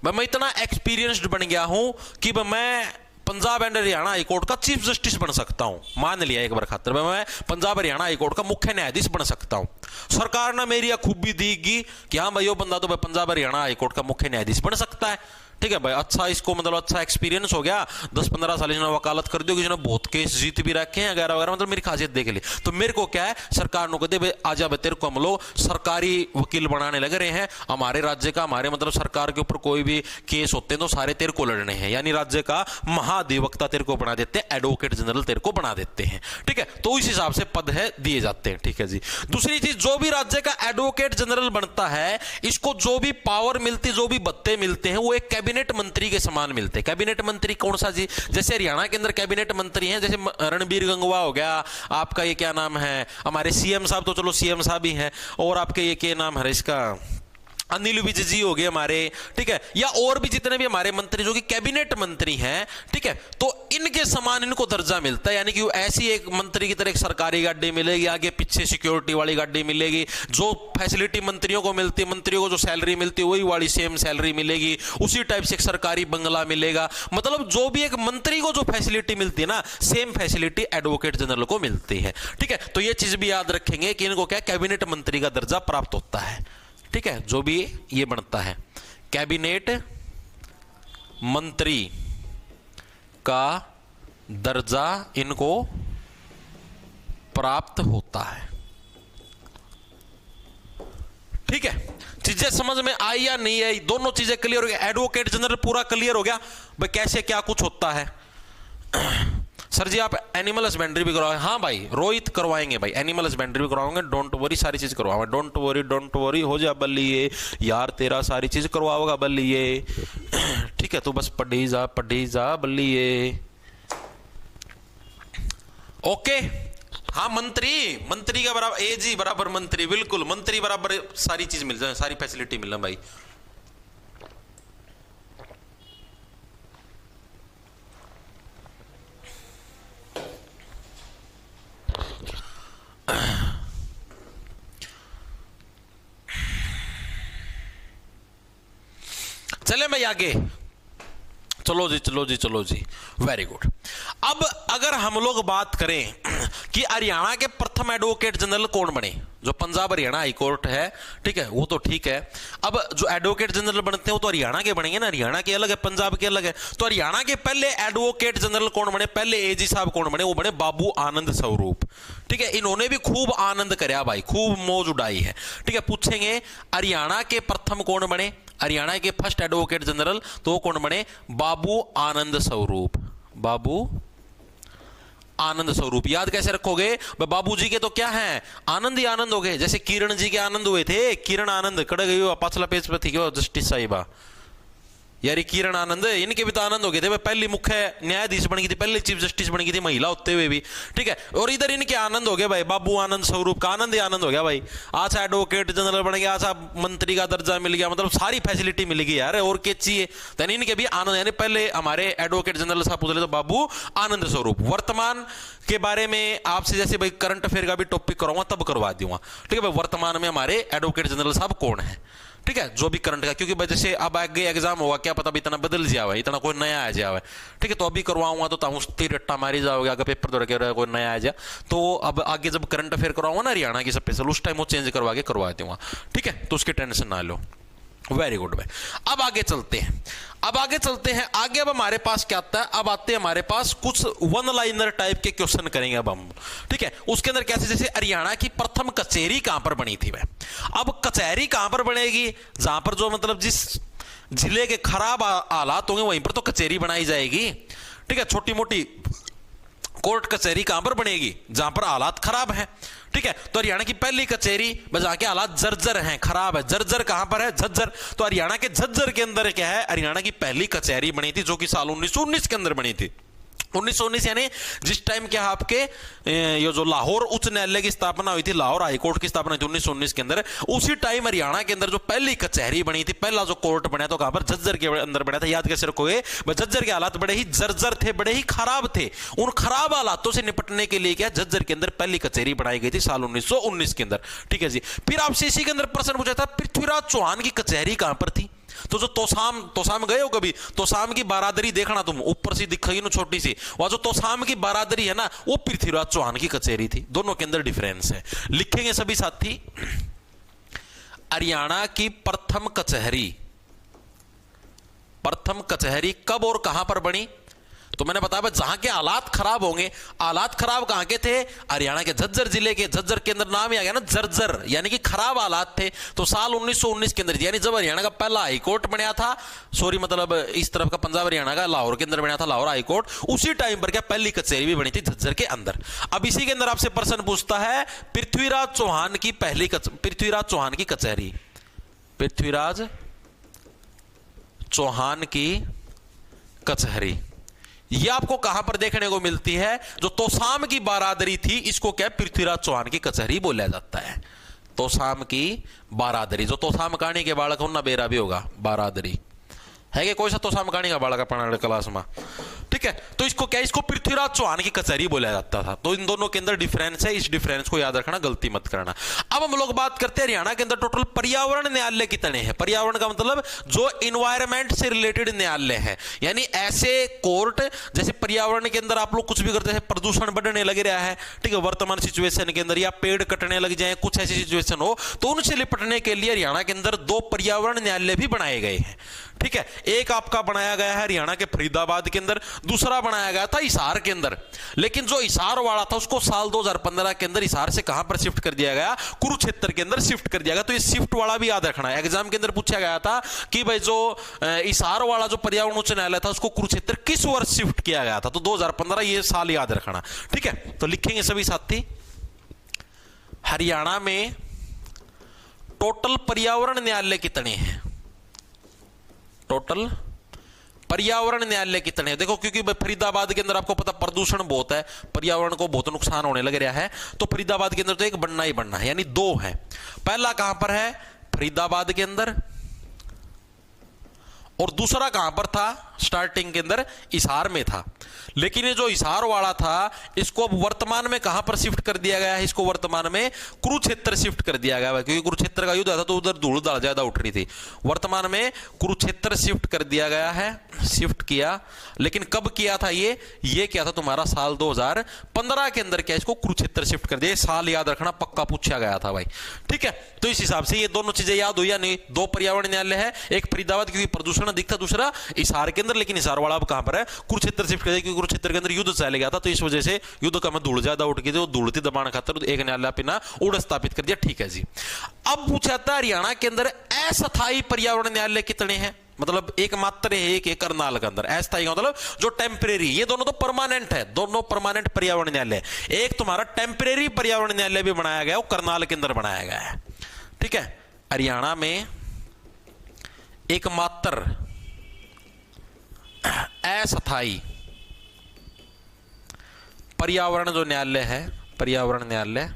भाई मैं इतना एक्सपीरियंस्ड बन गया हूं कि भाई मैं पंजाब एंड हरियाणा हाईकोर्ट का चीफ जस्टिस बन सकता हूं। मान लिया एक बार खातिर मैं पंजाब हरियाणा हाईकोर्ट का मुख्य न्यायाधीश बन सकता हूं। सरकार ने मेरी खूबी देगी कि हाँ भाई वो बंदा तो भाई पंजाब हरियाणा हाईकोर्ट का मुख्य न्यायाधीश बन सकता है। ठीक है भाई, अच्छा इसको मतलब अच्छा एक्सपीरियंस हो गया, 10-15 साल इसने वकालत कर दी, जिन्होंने बहुत केस जीत भी रखे हैं वगैरह वगैरह, मतलब मेरी खासियत देख ली। तो मेरे को क्या है, सरकार ने कहते भाई आजा भाई तेरे को हम लोग सरकारी वकील बनाने लग रहे हैं। हमारे राज्य का, हमारे मतलब सरकार के ऊपर कोई भी केस होते हैं तो सारे तेरे को लड़ने हैं, यानी राज्य का महाधिवक्ता तेरे को बना देते हैं, एडवोकेट जनरल तेरे को बना देते हैं। ठीक है, तो इस हिसाब से पद है दिए जाते हैं। ठीक है जी। दूसरी चीज, जो भी राज्य का एडवोकेट जनरल बनता है, इसको जो भी पावर मिलती, जो भी भत्ते मिलते हैं, वो एक कैबिनेट मंत्री के समान मिलते हैं। कैबिनेट मंत्री कौन सा जी? जैसे हरियाणा के अंदर कैबिनेट मंत्री हैं, जैसे रणबीर गंगवा हो गया, आपका ये क्या नाम है, हमारे सीएम साहब, तो चलो सीएम साहब ही हैं, और आपके ये क्या नाम है इसका, अनिल विज जी हो गए हमारे। ठीक है, या और भी जितने भी हमारे मंत्री जो कि कैबिनेट मंत्री हैं, ठीक है, तो इनके समान इनको दर्जा मिलता है। यानी कि ऐसी एक मंत्री की तरह एक सरकारी गाड़ी मिलेगी, आगे पीछे सिक्योरिटी वाली गाड़ी मिलेगी, जो फैसिलिटी मंत्रियों को मिलती है, मंत्रियों को जो सैलरी मिलती है वही वाली सेम सैलरी मिलेगी, उसी टाइप से एक सरकारी बंगला मिलेगा। मतलब जो भी एक मंत्री को जो फैसिलिटी मिलती है ना, सेम फैसिलिटी एडवोकेट जनरल को मिलती है। ठीक है, तो ये चीज भी याद रखेंगे कि इनको क्या कैबिनेट मंत्री का दर्जा प्राप्त होता है। ठीक है, जो भी ये बनता है कैबिनेट मंत्री का दर्जा इनको प्राप्त होता है। ठीक है, चीजें समझ में आई या नहीं आई? दोनों चीजें क्लियर हो गया। एडवोकेट जनरल पूरा क्लियर हो गया भाई, कैसे क्या कुछ होता है। सर जी आप एनिमल हस्बेंड्री भी करवाएं? हाँ भाई, रोहित करवाएंगे भाई, एनिमल हस्बेंड्री भी करवाओगे, डोंट वरी, सारी चीज करवाओगे, डोंट वरी हो जा बल्ली ये यार, तेरा सारी चीज करवाओगा बल्ली ये। ठीक है, तू बस पढ़ी जा बल्ली ये। ओके, हाँ मंत्री का बराबर एजी बराबर मंत्री, बिल्कुल मंत्री बराबर सारी चीज मिल जाए, सारी फैसिलिटी मिल जाए भाई। चले भाई आगे, चलो जी, वेरी गुड। अब अगर हम लोग बात करें कि हरियाणा के प्रथम एडवोकेट जनरल कौन बने, जो पंजाब हरियाणा हाई कोर्ट है, ठीक है, वो तो ठीक है। अब जो एडवोकेट जनरल बनते हैं वो तो हरियाणा के बनेंगे ना, हरियाणा के अलग है, पंजाब के अलग है। तो हरियाणा के पहले एडवोकेट जनरल कौन बने, पहले एजी साहब कौन बने? वो बने बाबू आनंद स्वरूप। ठीक है, इन्होंने भी खूब आनंद कराया भाई, खूब मौज उड़ाई है। ठीक है, पूछेंगे हरियाणा के प्रथम कौन बने, हरियाणा के फर्स्ट एडवोकेट जनरल, तो वो कौन बने? बाबू आनंद स्वरूप। बाबू आनंद स्वरूप। याद कैसे रखोगे? बाबू जी के तो क्या है, आनंद ही आनंद हो गए। जैसे किरण जी के आनंद हुए थे, किरण आनंद कड़े गई पाछला पेज पे थी क्यों जस्टिस साहिबा, यार किरण आनंद, इनके भी तो आनंद हो गए थे। पहली मुख्य न्यायाधीश बन गई थी, पहली चीफ जस्टिस बन गई थी महिला होते हुए भी। ठीक है, और इधर इनके आनंद हो गए भाई, बाबू आनंद स्वरूप का आनंद ही आनंद हो गया भाई। आज एडवोकेट जनरल बन गया, आज मंत्री का दर्जा मिल गया, मतलब सारी फैसिलिटी मिल गई यार, और क्या चाहिए। तो इनके भी आनंद, यानी पहले हमारे एडवोकेट जनरल साहब पूछ रहे तो बाबू आनंद स्वरूप। वर्तमान के बारे में आपसे जैसे भाई करंट अफेयर का भी टॉपिक करवाऊंगा तब करवा दूंगा। ठीक है भाई, वर्तमान में हमारे एडवोकेट जनरल साहब कौन है, ठीक है, जो भी करंट का, क्योंकि वजह से अब आगे एग्जाम होगा, क्या पता भी इतना बदल जाए, इतना कोई नया आ जाए। ठीक है, तो अभी करवाऊंगा तो ताऊं रट्टा मारी जाओगे, आगे पेपर दौड़ के कोई नया आ जाए। तो अब आगे जब करंट अफेयर करवाऊंगा ना हरियाणा की स्पेशल, उस टाइम वो चेंज करवा दूंगा। ठीक है, तो उसकी टेंशन ना लो। वेरी गुड भाई, अब आगे चलते हैं। आगे अब हमारे पास क्या आता है, अब आते हैं हमारे पास कुछ वन लाइनर टाइप के क्वेश्चन करेंगे अब हम। ठीक है, उसके अंदर कैसे, जैसे हरियाणा की प्रथम कचहरी कहां पर बनी थी भाई। अब कचहरी कहां पर बनेगी, जहां पर जो मतलब जिस जिले के खराब हालात होंगे वहीं पर तो कचहरी बनाई जाएगी। ठीक है, छोटी मोटी कोर्ट कचहरी कहां पर बनेगी, जहां पर हालात खराब हैं। ठीक है, तो हरियाणा की पहली कचहरी जहां के हालात जर्जर हैं, खराब है, जर्जर कहां पर है, झज्जर। तो हरियाणा के झज्जर के अंदर क्या है, हरियाणा की पहली कचहरी बनी थी, जो कि साल 1919 के अंदर बनी थी। 1919 यानी जिस टाइम क्या आपके ये जो लाहौर उच्च न्यायालय की स्थापना हुई थी, लाहौर हाईकोर्ट की स्थापना हुई थी 1919 के अंदर, उसी टाइम हरियाणा के अंदर जो पहली कचहरी बनी थी, पहला जो कोर्ट बना तो कहां पर, झज्जर के अंदर बना था। याद कैसे रखोगे, झज्जर के हालात बड़े ही जर्जर थे, बड़े ही खराब थे। उन खराब हालातों से निपटने के लिए क्या झज्जर के अंदर पहली कचहरी बनाई गई थी साल 1919 के अंदर। ठीक है जी, फिर आपसे इसी के अंदर प्रश्न पूछा था पृथ्वीराज चौहान की कचहरी कहां पर थी। तो जो तोसाम गए हो कभी? तोसाम की बारादरी देखना तुम, ऊपर से दिखेगी ना छोटी सी, वह जो तोसाम की बारादरी है ना, वो पृथ्वीराज चौहान की कचहरी थी। दोनों के अंदर डिफरेंस है। लिखेंगे सभी साथी, हरियाणा की प्रथम कचहरी कब और कहां पर बनी? तो मैंने बताया जहां के हालात खराब होंगे, हालात खराब कहां के थे? हरियाणा के झज्जर जिले के। झज्जर के अंदर नाम ही आ गया ना, जर्जर, यानी कि खराब हालात थे। तो साल 1919 के अंदर, यानी जब हरियाणा का पहला हाईकोर्ट बनया था, सॉरी मतलब इस तरफ का पंजाब हरियाणा का लाहौर के अंदर बनया था लाहौर हाईकोर्ट, उसी टाइम पर क्या पहली कचहरी भी बनी थी झज्जर के अंदर। अब इसी के अंदर आपसे प्रश्न पूछता है, पृथ्वीराज चौहान की कचहरी, पृथ्वीराज चौहान की कचहरी, यह आपको कहां पर देखने को मिलती है? जो तोसाम की बारादरी थी, इसको क्या पृथ्वीराज चौहान की कचहरी बोला जाता है। तोसाम की बारादरी, जो तोसाम कहानी के बालक हो ना, बेरा भी होगा बारादरी है कि कोई सा तोसाम कहानी का बालक पढ़ा क्लास में, ठीक है। तो इसको क्या, इसको पृथ्वीराज चौहान की कचहरी बोला जाता था। तो इन दोनों के अंदर डिफरेंस है, इस डिफरेंस को याद रखना, गलती मत करना। अब हम लोग बात करते हैं हरियाणा के अंदर टोटल पर्यावरण न्यायालय कितने हैं। पर्यावरण का मतलब जो इन्वायरमेंट से रिलेटेड न्यायालय है, यानी ऐसे कोर्ट जैसे पर्यावरण के अंदर आप लोग कुछ भी करते हैं, प्रदूषण बढ़ने लग रहा है, ठीक है, वर्तमान सिचुएशन के अंदर, या पेड़ कटने लग जाए, कुछ ऐसी सिचुएशन हो, तो उनसे निपटने के लिए हरियाणा के अंदर 2 पर्यावरण न्यायालय भी बनाए गए हैं, ठीक है। एक आपका बनाया गया है हरियाणा के फरीदाबाद के अंदर, दूसरा बनाया गया था हिसार के अंदर। लेकिन जो हिसार वाला था उसको साल 2015 के अंदर हिसार से कहां पर शिफ्ट कर दिया गया? कुरुक्षेत्र के अंदर शिफ्ट कर दिया गया। तो ये शिफ्ट वाला भी याद रखना है, एग्जाम के अंदर पूछा गया था कि भाई जो हिसार वाला जो पर्यावरण उच्च न्यायालय था उसको कुरुक्षेत्र किस वर्ष शिफ्ट किया गया था? तो 2015, ये साल याद रखना, ठीक है। तो लिखेंगे सभी साथी, हरियाणा में टोटल पर्यावरण न्यायालय कितने हैं? टोटल पर्यावरण न्यायालय कितने हैं? देखो, क्योंकि फरीदाबाद के अंदर आपको पता प्रदूषण बहुत है, पर्यावरण को बहुत नुकसान होने लग रहा है, तो फरीदाबाद के अंदर तो एक बनना ही बनना है, यानी 2 है। पहला कहां पर है? फरीदाबाद के अंदर, और दूसरा कहां पर था? स्टार्टिंग के अंदर हिसार में था। लेकिन ये जो हिसार वाला था, इसको अब वर्तमान में कहां पर शिफ्ट कर दिया गया है? इसको वर्तमान में कुरुक्षेत्र शिफ्ट कर दिया गया है, क्योंकि कुरुक्षेत्र का युद्ध था तो उधर धूल धाल ज्यादा उठ रही थी। वर्तमान में कुरुक्षेत्र शिफ्ट कर दिया गया है, शिफ्ट किया। लेकिन कब किया था? ये किया था तुम्हारा साल 2015 के अंदर, क्या इसको कुरुक्षेत्र शिफ्ट कर दिया। साल याद रखना, पक्का पूछा गया था भाई, ठीक है। तो इस हिसाब से ये दोनों चीजें याद हुई या नहीं? 2 पर्यावरण न्यायालय है, एक फरीदाबाद क्योंकि प्रदूषण अधिक था, दूसरा हिसार के अंदर। लेकिन हिसार वाला अब कहां पर है? कुरुक्षेत्र शिफ्ट कर दिया, क्योंकि कुरुक्षेत्र के अंदर युद्ध चला गया था, तो इस वजह से युद्ध का में धूल ज्यादा उठ गई थी, वो धूलती दबाने खातिर एक न्यायालय पिना उड़ स्थापित कर दिया, ठीक है जी। अब पूछा था हरियाणा के अंदर अस्थायी पर्यावरण न्यायालय कितने हैं? मतलब एकमात्र है, एक करनाल के अंदर। अस्थायी का मतलब जो टेम्परेरी, ये दोनों तो परमानेंट है, दोनों परमानेंट पर्यावरण न्यायालय। एक तुम्हारा टेम्परेरी पर्यावरण न्यायालय भी बनाया गया, वो करनाल के अंदर बनाया गया है, ठीक है। हरियाणा में एकमात्र अस्थायी पर्यावरण जो न्यायालय है, पर्यावरण न्यायालय,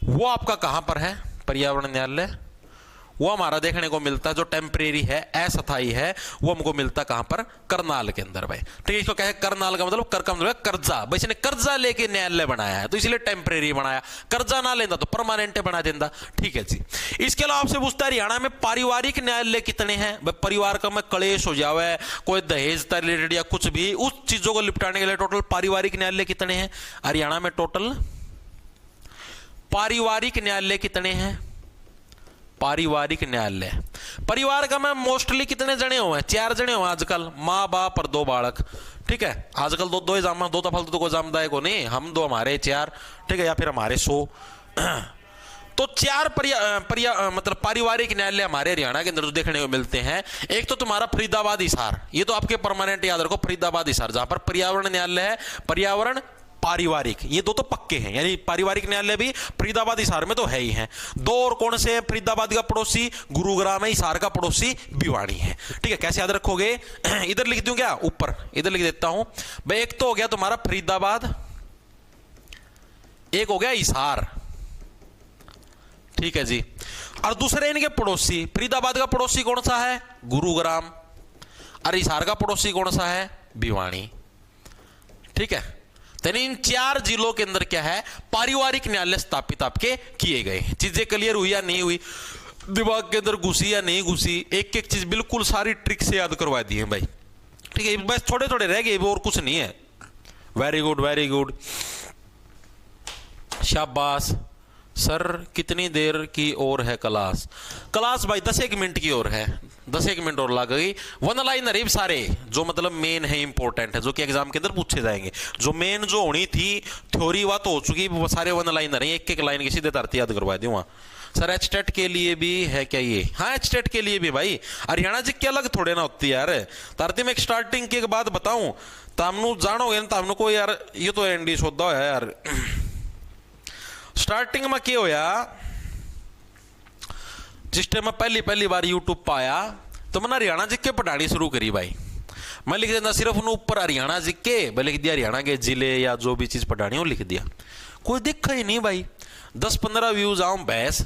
वो आपका कहां पर है? पर्यावरण न्यायालय वो हमारा देखने को मिलता है, जो टेम्परेरी है, अस्थायी है, वो हमको मिलता कहां पर? करनाल के अंदर भाई, ठीक है। इसको क्या है? करनाल का मतलब कर का मतलब कर्जा, भाई इसने कर्जा लेके न्यायालय बनाया है, तो इसलिए टेम्परेरी बनाया। कर्जा ना लेता तो परमानेंट बना देता, ठीक है जी। इसके अलावा आपसे पूछता है हरियाणा में पारिवारिक न्यायालय कितने हैं? भाई परिवार का में कलेश हो जावे, कोई दहेज से रिलेटेड या कुछ भी, उस चीजों को निपटाने के लिए टोटल पारिवारिक न्यायालय कितने हैं हरियाणा में? टोटल पारिवारिक न्यायालय कितने हैं? पारिवारिक न्यायालय, परिवार का में मोस्टली कितने जने हुए? 4 जने हुए आजकल, माँ बाप और 2 बालक, ठीक है। आजकल 2 ही जामा, 2 तो फालतू तो कोई जामदाय को नहीं, हम 2 हमारे 4, ठीक है, या फिर हमारे 100। तो 4 मतलब पारिवारिक न्यायालय हमारे हरियाणा के अंदर जो देखने को मिलते हैं। एक तो तुम्हारा फरीदाबाद हिसार, ये तो आपके परमानेंट याद रखो, फरीदाबाद हिसार, जहां पर पर्यावरण न्यायालय है, पर्यावरण पारिवारिक, ये 2 तो पक्के हैं, यानी पारिवारिक न्यायालय भी फरीदाबाद हिसार में तो है ही है। 2 और कौन से हैं? फरीदाबाद का पड़ोसी गुरुग्राम है, हिसार का पड़ोसी भिवानी है, ठीक है। कैसे याद रखोगे? इधर लिख दूं क्या? ऊपर इधर लिख देता हूं भाई। एक तो हो गया तुम्हारा फरीदाबाद, एक हो गया हिसार, ठीक है जी। और दूसरे इनके पड़ोसी, फरीदाबाद का पड़ोसी कौन सा है? गुरुग्राम, और हिसार का पड़ोसी कौन सा है? भिवानी, ठीक है। यानी इन 4 जिलों के अंदर क्या है? पारिवारिक न्यायालय स्थापित आपके किए गए। चीजें क्लियर हुई या नहीं हुई? दिमाग के अंदर घुसी या नहीं घुसी, एक एक चीज बिल्कुल सारी ट्रिक से याद करवा दी है भाई। ठीक है, बस थोड़े थोड़े रह गए, और कुछ नहीं है। वेरी गुड वेरी गुड, शाबाश सर। कितनी देर की और है क्लास? क्लास भाई 10-1 मिनट की और है, 10-1 मिनट और लग गई। वन लाइनर है सारे, जो मतलब मेन है, इंपॉर्टेंट है, जो कि एग्जाम के अंदर पूछे जाएंगे। जो मेन जो होनी थी थ्योरी बात हो चुकी, वो सारे वन लाइनर है, एक एक लाइन की सीधे तरती याद करवा दूंगा। सर एचटेट के लिए भी है क्या ये? हाँ एचटेट के लिए भी भाई। हरियाणा जी क्या अलग थोड़े ना होती है यार। तारती में एक स्टार्टिंग की एक बात बताऊं, तामनु जानोगे ना, तामनु को यार ये तो एनडी सौदा है यार। स्टार्टिंग में क्या होया, जिस टाइम मैं पहली बार यूट्यूब पर आया तो मैंने हरियाणा जी के पढ़ानी शुरू करी भाई। मैं लिख देता सिर्फ उन्हें ऊपर हरियाणा जी के, मैं लिख दिया हरियाणा के जिले या जो भी चीज पढ़ानी वो लिख दिया। कोई देखा ही नहीं भाई, 10-15 व्यूज आऊं बहस,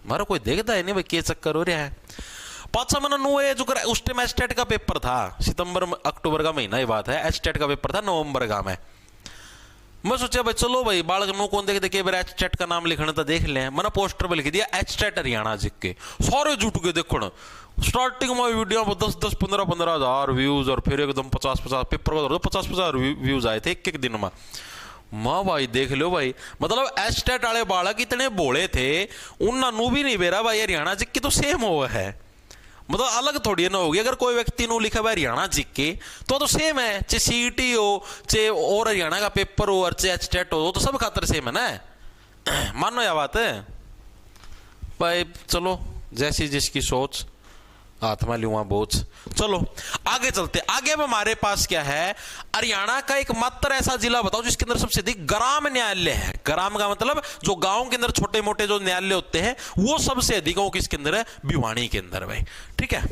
मारा कोई देखता है नहीं भाई, क्या चक्कर हो रहा है। पाचा मैंने नो जो कर उस टाइम एचटेट का पेपर था, सितंबर अक्टूबर का महीना ही बात है, एचटेट का पेपर था नवंबर का में। मैं सोचा भाई चलो भाई बालक नो कौन देख देखे एचटेट का नाम लिखना तो देख ले। मैंने पोस्टर पे लिख दिया एचटेट हरियाणा जी के, सारे जुट के देखो। स्टार्टिंग में वीडियो में 10-10, 15-15 हजार व्यूज, और फिर एकदम 50-50 पेपर का 50-50 व्यूज आए थे एक दिन में। माँ भाई देख लो भाई, मतलब एचटेट वाले बालक इतने बोले थे, उन्होंने भी नहीं बेरा भाई हरियाणा जी की तो सेम हुआ है, मतलब अलग थोड़ी ना होगी। अगर कोई व्यक्ति नो लिखा हुआ हरियाणा जी के तो सेम है, चाहे सीईटी हो, चाहे और हरियाणा का पेपर हो, और चाहे एचटेट हो, तो सब खातर सेम है ना। मानो यह बात है भाई। चलो जैसी जिसकी सोच, हाथ में लूंगा बोझ। चलो आगे चलते। आगे अब हमारे पास क्या है, हरियाणा का एक मात्र ऐसा जिला बताओ जिसके अंदर सबसे अधिक ग्राम न्यायालय है। ग्राम का मतलब जो गांव के अंदर छोटे मोटे जो न्यायालय होते हैं वो सबसे अधिक वो किसके अंदर है? भिवानी के अंदर भाई। ठीक है,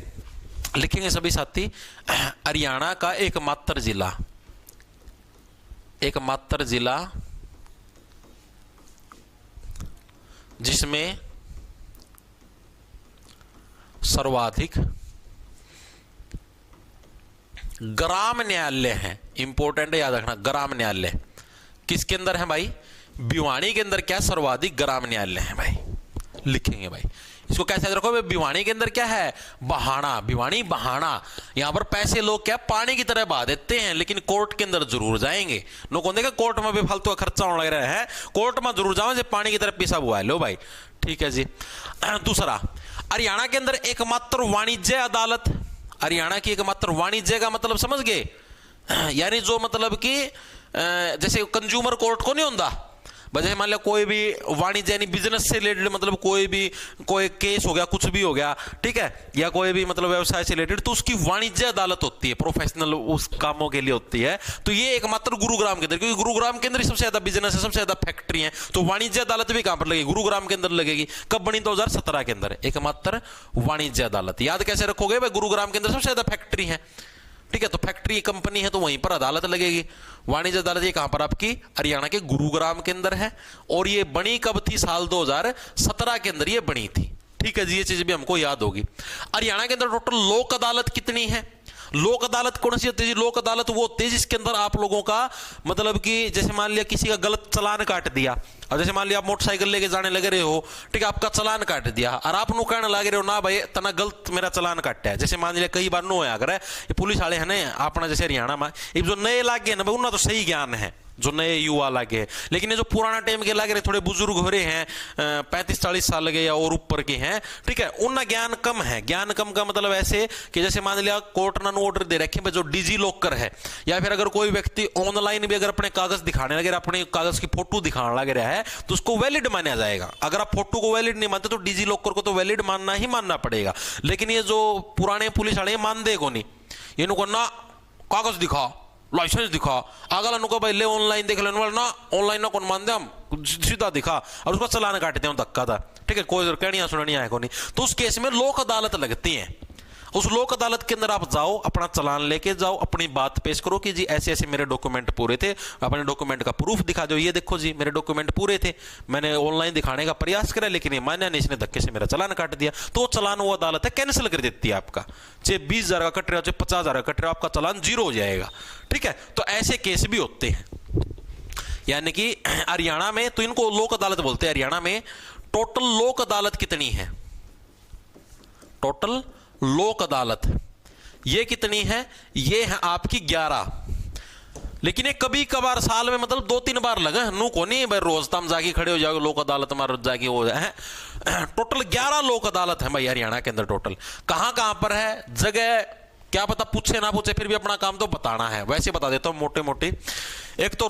लिखेंगे सभी साथी, हरियाणा का एकमात्र जिला, एकमात्र जिला जिसमें सर्वाधिक ग्राम न्यायालय है। इंपॉर्टेंट है, याद रखना, ग्राम न्यायालय किसके अंदर है भाई? भिवानी के अंदर क्या सर्वाधिक ग्राम न्यायालय है भाई। लिखेंगे भाई इसको कैसे याद रखो भाई? भिवानी के अंदर क्या है? बहाना, भिवानी बहाना। यहां पर पैसे लोग क्या पानी की तरह बहा देते हैं, लेकिन कोर्ट के अंदर जरूर जाएंगे। लोग कौन देगा कोर्ट में भी फालतू का खर्चा होने लग रहा है, कोर्ट में जरूर जाओ, पानी की तरह पीसा हुआ है। लो भाई ठीक है जी। दूसरा, हरियाणा के अंदर एकमात्र वाणिज्य अदालत, हरियाणा की एकमात्र वाणिज्य का मतलब समझ गए, यानी जो मतलब कि जैसे कंज्यूमर कोर्ट को नहीं होता, जैसे मान लिया कोई भी वाणिज्य यानी बिजनेस से रिलेटेड, मतलब कोई केस हो गया, कुछ भी हो गया, ठीक है, या कोई भी मतलब व्यवसाय से रिलेटेड, तो उसकी वाणिज्य अदालत होती है, प्रोफेशनल उस कामों के लिए होती है। तो ये एकमात्र गुरुग्राम के अंदर, क्योंकि गुरुग्राम के अंदर सबसे ज्यादा बिजनेस है, सबसे ज्यादा फैक्ट्री है, तो वाणिज्य अदालत भी कहां पर लगेगी? गुरुग्राम के अंदर लगेगी। कब बनी? 2017 के अंदर एकमात्र वाणिज्य अदालत। याद कैसे रखोगे भाई? गुरुग्राम के अंदर सबसे ज्यादा फैक्ट्री है, ठीक है, तो फैक्ट्री कंपनी है तो वहीं पर अदालत लगेगी। वाणिज्य अदालत ये कहां पर? आपकी हरियाणा के गुरुग्राम के अंदर है। और ये बनी कब थी? साल 2017 के अंदर ये बनी थी। ठीक है जी, ये चीज भी हमको याद होगी। हरियाणा के अंदर टोटल लोक अदालत कितनी है? लोक अदालत कौन सी होती है? लोक अदालत वो होती है जिसके अंदर आप लोगों का मतलब कि जैसे मान लिया किसी का गलत चालान काट दिया, और जैसे मान लिया आप मोटरसाइकिल लेके जाने लगे रहे हो, ठीक है, आपका चालान काट दिया, और आप नु कहने लगे रहे हो ना भाई तना गलत मेरा चालान काटा है। जैसे मान लिया कई बार नो है, अगर ये पुलिस वाले है ना अपना जैसे हरियाणा में, ये जो नए लागे ना भाई उन्हें तो सही ज्ञान है, जो नए युवा लागे, लेकिन ये जो पुराना टाइम के लागे रहे, थोड़े बुजुर्ग हो रहे हैं, 35-40 साल लगे या और ऊपर के हैं, ठीक है, उनका ज्ञान कम है। ज्ञान कम का मतलब ऐसे कि जैसे मान लिया कोर्ट ने ऑर्डर दे रखे जो डिजी लॉकर है, या फिर अगर कोई व्यक्ति ऑनलाइन भी अगर अपने कागज दिखाने लगे, अपने कागज की फोटो दिखाने लग रहा है, तो उसको वैलिड माना जाएगा। अगर आप फोटो को वैलिड नहीं मानते तो डिजी लॉकर को तो वैलिड मानना ही मानना पड़ेगा। लेकिन ये जो पुराने पुलिस वाले मान देगो नहीं, ये ना कागज दिखा, लाइसेंस दिखा, अगला नुको भाई ले ऑनलाइन देख लेने वाला ना, ऑनलाइन ना कौन मान दे, हम सीधा दिखा और उसका चालान काटते हैं धक्का था, ठीक है, कोई कहनिया सुननिया है को नहीं। तो उस केस में लोक अदालत लगती है। उस लोक अदालत के अंदर आप जाओ, अपना चालान लेके जाओ, अपनी बात पेश करो कि जी ऐसे ऐसे मेरे डॉक्यूमेंट पूरे थे, अपने डॉक्यूमेंट का प्रूफ दिखा दो, ये देखो जी मेरे डॉक्यूमेंट पूरे थे, मैंने ऑनलाइन दिखाने का प्रयास करा लेकिन ये मान्या नहीं, इसने धक्के से मेरा चालान काट दिया। तो चालान वो अदालत है कैंसिल कर देती है आपका, चाहे 20,000 का कट रहा हो, चाहे 50,000 का कट रहा हो, आपका चालान जीरो हो जाएगा। ठीक है, तो ऐसे केस भी होते हैं। यानी कि हरियाणा में तो इनको लोक अदालत बोलते हैं। हरियाणा में टोटल लोक अदालत कितनी है? टोटल लोक अदालत ये कितनी है, ये है आपकी 11। लेकिन ये कभी कभार साल में मतलब 2-3 बार लगे, नू को नहीं भाई रोज तम जाके खड़े हो जाओगे लोक अदालत में जाके हो जाए। टोटल 11 लोक अदालत है भाई हरियाणा के अंदर। टोटल कहां कहां पर है, जगह क्या पता पूछे ना पूछे, फिर भी अपना काम तो बताना है। वैसे बता देता हूं मोटे मोटे। एक तो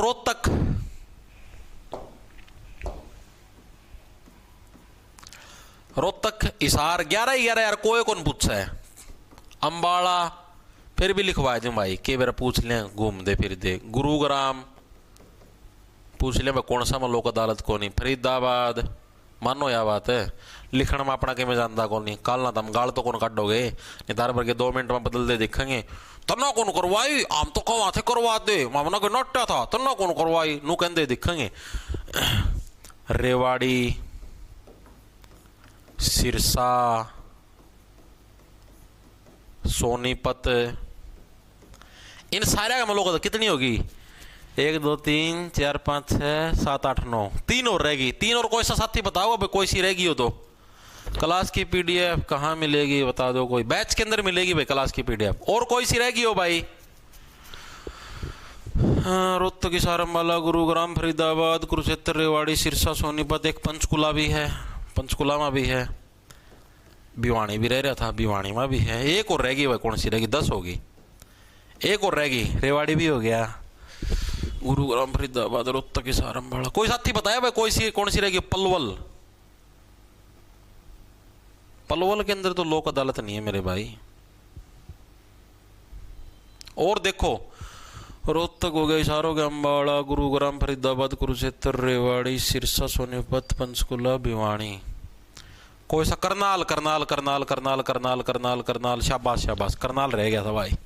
रोहतक, हिसार 11 ही 11 यार, कोई कौन पूछा है। अंबाला फिर भी लिखवा दूं भाई, के बार पूछ लें घूम दे फिर दे। गुरुग्राम पूछ लें भाई कौन सा में लोक अदालत को नहीं। फरीदाबाद मानो या बात है, लिखण में अपना के में जानता कौन नहीं। काल ना तुम गाल तो कौन काटोगे, नितार भर के 2 मिनट में बदल दे देखेंगे। तना कौन करवाई, आम तो कवा थे करवा दे, मामना के नट्टा था, तना कौन करवाई नू कहते देखेंगे। रेवाड़ी, सिरसा, सोनीपत, इन सारे का लोग कितनी होगी, 1 2 3 4 5 6 7 8 9, 3 और रहेगी। 3 और कोई सा साथी बताओ भाई, कोई सी रहेगी हो तो। क्लास की पीडीएफ कहाँ मिलेगी बता दो, कोई बैच के अंदर मिलेगी भाई क्लास की पीडीएफ। और कोई सी रहेगी हो भाई। रोहतक, हिसार, अंबाला, गुरुग्राम, फरीदाबाद, कुरुक्षेत्र, रेवाड़ी, सिरसा, सोनीपत, एक पंचकुला भी है, पंचकुला में भी है, भिवानी भी रह रहा था, भिवानी में भी है। एक और रहेगी भाई, कौन सी रहेगी, 10 होगी। एक और रहेगी, रेवाड़ी भी हो गया, गुरुग्राम, फरीदाबाद, रोहतक, हिसार, अंबाला। कोई साथी बताया भाई कोई सी कौन सी रहेगी। पलवल, पलवल के अंदर तो लोक अदालत नहीं है मेरे भाई। और देखो रोहतक हो गया, हिसार हो गया, अंबाला, गुरुग्राम, फरीदाबाद, कुरुक्षेत्र, रेवाड़ी, सिरसा, सोनीपत, पंचकुला, भिवानी। कोई सा करनाल, करनाल करनाल करनाल करनाल करनाल करनाल, शाबाश शाबाश, करनाल रह गया था भाई,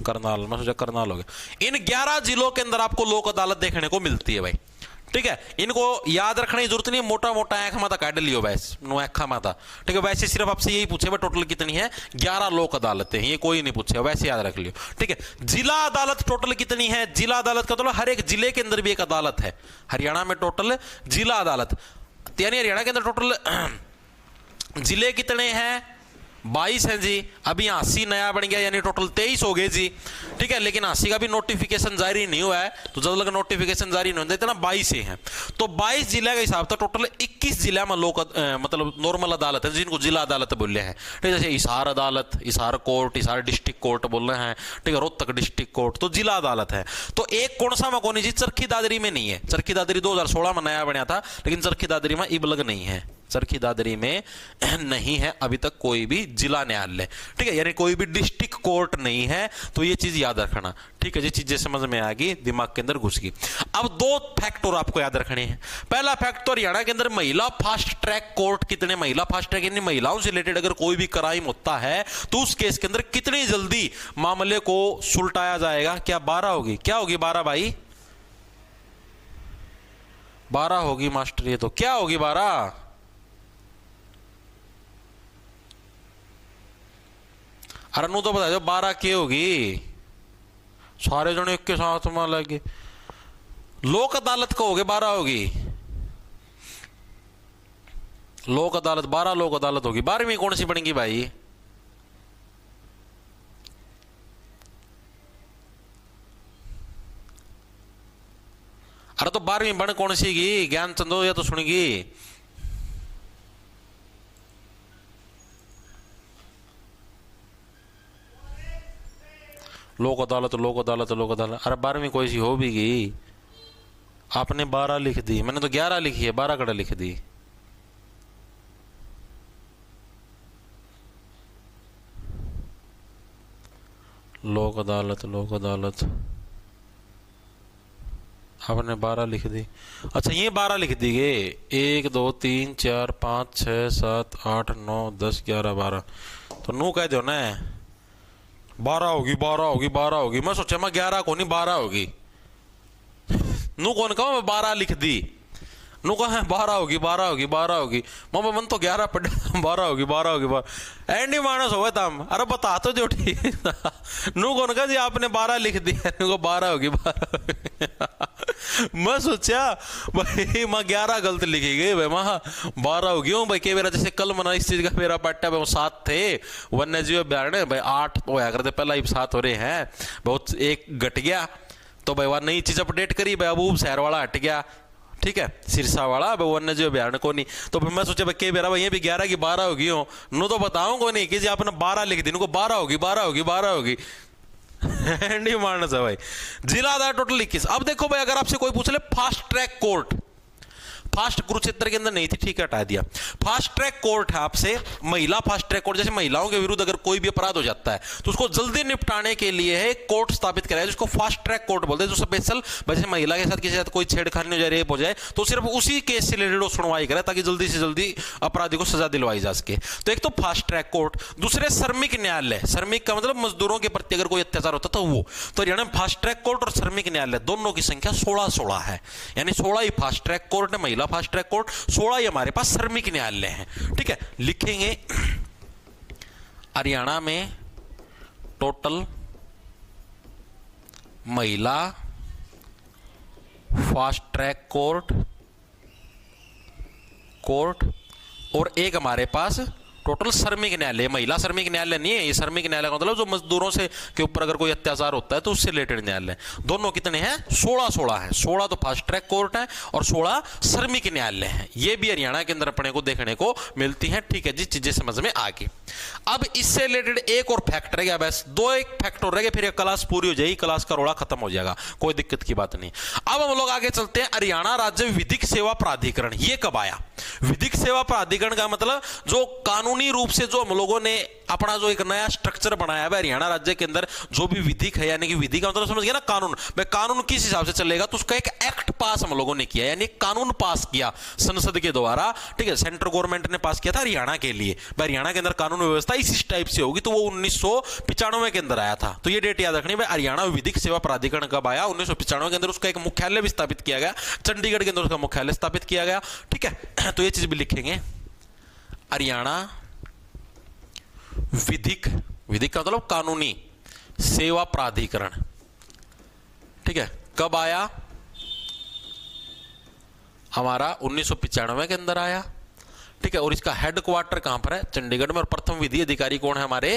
करनाल, मैं सोचा करनाल हो गया। इन 11 जिलों के अंदर आपको लोक अदालत देखने को मिलती है भाई। ठीक है, इनको याद रखने की जरूरत नहीं, मोटा मोटा आंख माता काट लियो वैसे, नो आंखा माता। ठीक है, वैसे सिर्फ आपसे यही पूछे भाई टोटल कितनी है, 11 लोक अदालतें, ये कोई नहीं पूछे, वैसे याद रख लियो। ठीक है, जिला अदालत टोटल कितनी है, जिला अदालत का मतलब हर एक जिले के अंदर भी एक अदालत है। हरियाणा में टोटल जिला अदालत, यानी हरियाणा के अंदर टोटल जिले कितने हैं, 22 हैं जी। अभी 80 नया बन गया, यानी टोटल 23 हो गए जी। ठीक है, लेकिन 80 का भी नोटिफिकेशन जारी नहीं हुआ है, तो जब तक नोटिफिकेशन जारी नहीं होता इतना 22 ही हैं। तो 22 जिले का हिसाब था, टोटल 21 जिला में लोक मतलब नॉर्मल अदालत है, जिनको जिला अदालत बोल रहे हैं। ठीक है, जैसे हिसार अदालत, Hisar court, Hisar district court बोल रहे हैं। ठीक है, रोहतक डिस्ट्रिक्ट कोर्ट, तो जिला अदालत है। तो एक कौन सा में कौन जी, चरखी दादरी में नहीं है। चरखी दादरी 2016 में नया बना था, लेकिन चरखी दादरी में इबलग नहीं है, चरखी दादरी में नहीं है अभी तक कोई भी जिला न्यायालय। ठीक है, यानी कोई भी डिस्ट्रिक्ट कोर्ट नहीं है, तो ये चीज याद रखना। ठीक है, ये चीजें समझ में आ गई, दिमाग के अंदर घुस गई। अब 2 फैक्ट और आपको याद रखने हैं। पहला फैक्ट तो हरियाणा के अंदर महिला फास्ट ट्रैक कोर्ट कितने, महिला फास्ट ट्रैक यानी महिलाओं से रिलेटेड अगर कोई भी क्राइम होता है तो उस केस के अंदर कितनी जल्दी मामले को सुलटाया जाएगा। क्या 12 होगी, क्या होगी 12 भाई, 12 होगी मास्टर। ये तो क्या होगी 12, अरे नू तो बता दो 12 क्या होगी, सारे जने एक के साथ में लगे। लोक अदालत को होगे 12 होगी, लोक अदालत 12 लोक अदालत होगी। 12वीं कौन सी बनेगी भाई, अरे तो 12वीं बन कौन सी की, ज्ञान चंदो या तो सुनेगी। लोक अदालत लोक अदालत लोक अदालत, अरे 12वीं कोई सी हो भी गई, आपने 12 लिख दी, मैंने तो 11 लिखी है, 12 कड़ा लिख दी। लोक अदालत आपने 12 लिख दी। अच्छा ये 12 लिख दी गए, 1 2 3 4 5 6 7 8 9 10 11 12, तो नू कह दो ना 12 होगी 12 होगी 12 होगी। मैं सोचा मैं 11 को नहीं 12 होगी, नू कौन कहूं मैं 12 लिख दी नु कहा 12 होगी 12 होगी 12 होगी मामा मन तो 11 पढ़ 12 होगी 12 होगी 12 एंडी मानस हो तम अरे बता तो जो ठीक नु कौन कहा जी आपने 12 लिख दिया नु को 12 होगी 12 मैं सोचा भाई मैं 11 गलत लिखी गई भाई मैं 12 होगी हूँ भाई के मेरा जैसे कल मना इस चीज का मेरा पाठ्य भाई 7 थे वन्य जीव अभ्यारण्य भाई 8 तो होया करते पहला ही 7 हो रहे हैं बहुत एक घट गया तो भाई वह नई चीज अपडेट करी भाई अब शहर वाला हट गया ठीक है सिरसा वाला भाई वन्य जीव अभ्यारण्य को नहीं तो फिर मैं सोचा भाई के मेरा भाई ये भी 11 की 12 होगी हो नु तो बताऊं को नहीं कि जी आपने 12 लिख दी को 12 होगी 12 होगी 12 होगी नहीं मारना था भाई जिला आधार टोटल 21। अब देखो भाई अगर आपसे कोई पूछ ले fast track court fast Kurukshetra के अंदर नहीं थी ठीक है हटा दिया फास्ट ट्रैक कोर्ट है आपसे महिला फास्ट ट्रैक कोर्ट जैसे महिलाओं के विरुद्ध अगर कोई भी अपराध हो जाता है तो उसको जल्दी निपटाने के लिए है कोर्ट स्थापित कराया जिसको फास्ट ट्रैक कोर्ट बोलते हैं जो स्पेशल जैसे महिला के साथ किसी साथ कोई छेड़खानी हो जाए रेप हो जाए तो सिर्फ उसी केस से रिलेटेड सुनवाई करे ताकि जल्दी से जल्दी अपराधी को सजा दिलवाई जा सके। तो एक तो फास्ट ट्रैक कोर्ट दूसरे श्रमिक न्यायालय श्रमिक का मतलब मजदूरों के प्रति अगर कोई अत्याचार होता तो वो तो हरियाणा में फास्ट ट्रैक कोर्ट और श्रमिक न्यायालय दोनों की संख्या 16 है यानी 16 ही फास्ट ट्रैक कोर्ट है महिला फास्ट ट्रैक कोर्ट 16 ही हमारे पास श्रमिक न्यायालय है ठीक है। लिखेंगे हरियाणा में टोटल महिला फास्ट ट्रैक कोर्ट और एक हमारे पास टोटल श्रमिक न्यायालय महिला श्रमिक न्यायालय नहीं है ये श्रमिक न्यायालय का मतलब जो मजदूरों से के ऊपर अगर कोई अत्याचार होता है तो उससे रिलेटेड न्यायालय दोनों कितने हैं 16 है 16 तो फास्ट ट्रैक कोर्ट है और 16 श्रमिक न्यायालय है ये भी हरियाणा के अंदर अपने को देखने को मिलती है ठीक है जी चीजें समझ में आ गई। अब इससे रिलेटेड एक और फैक्ट रह गया बस एक फैक्ट रह गया फिर एक क्लास पूरी हो जाएगी क्लास का रोड़ा खत्म हो जाएगा कोई दिक्कत की बात नहीं। अब हम लोग आगे चलते हैं हरियाणा राज्य विधिक सेवा प्राधिकरण ये कब आया। विधिक सेवा प्राधिकरण का मतलब जो कानूनी रूप से जो हम लोगों ने अपना जो एक नया स्ट्रक्चर बनाया है हरियाणा राज्य के अंदर जो भी विधिक है यानी कि विधि का मतलब समझ गया ना कानून भाई कानून किस हिसाब से चलेगा तो उसका एक एक्ट पास हम लोगों ने किया यानी कानून पास किया संसद के द्वारा ठीक है सेंट्रल गवर्नमेंट ने पास किया था हरियाणा के लिए हरियाणा के अंदर कानून व्यवस्था इस टाइप से होगी तो वो 1995 के अंदर आया था। तो ये डेट याद रखनी है हरियाणा विधिक सेवा प्राधिकरण कब आया 1995 के अंदर उसका एक मुख्यालय भी स्थापित किया गया चंडीगढ़ के अंदर उसका मुख्यालय स्थापित किया गया ठीक है। तो ये चीज भी लिखेंगे हरियाणा विधिक का मतलब कानूनी सेवा प्राधिकरण ठीक है कब आया हमारा 1995 के अंदर आया ठीक है। और इसका हेडक्वार्टर कहां पर है चंडीगढ़ में और प्रथम विधि अधिकारी कौन है हमारे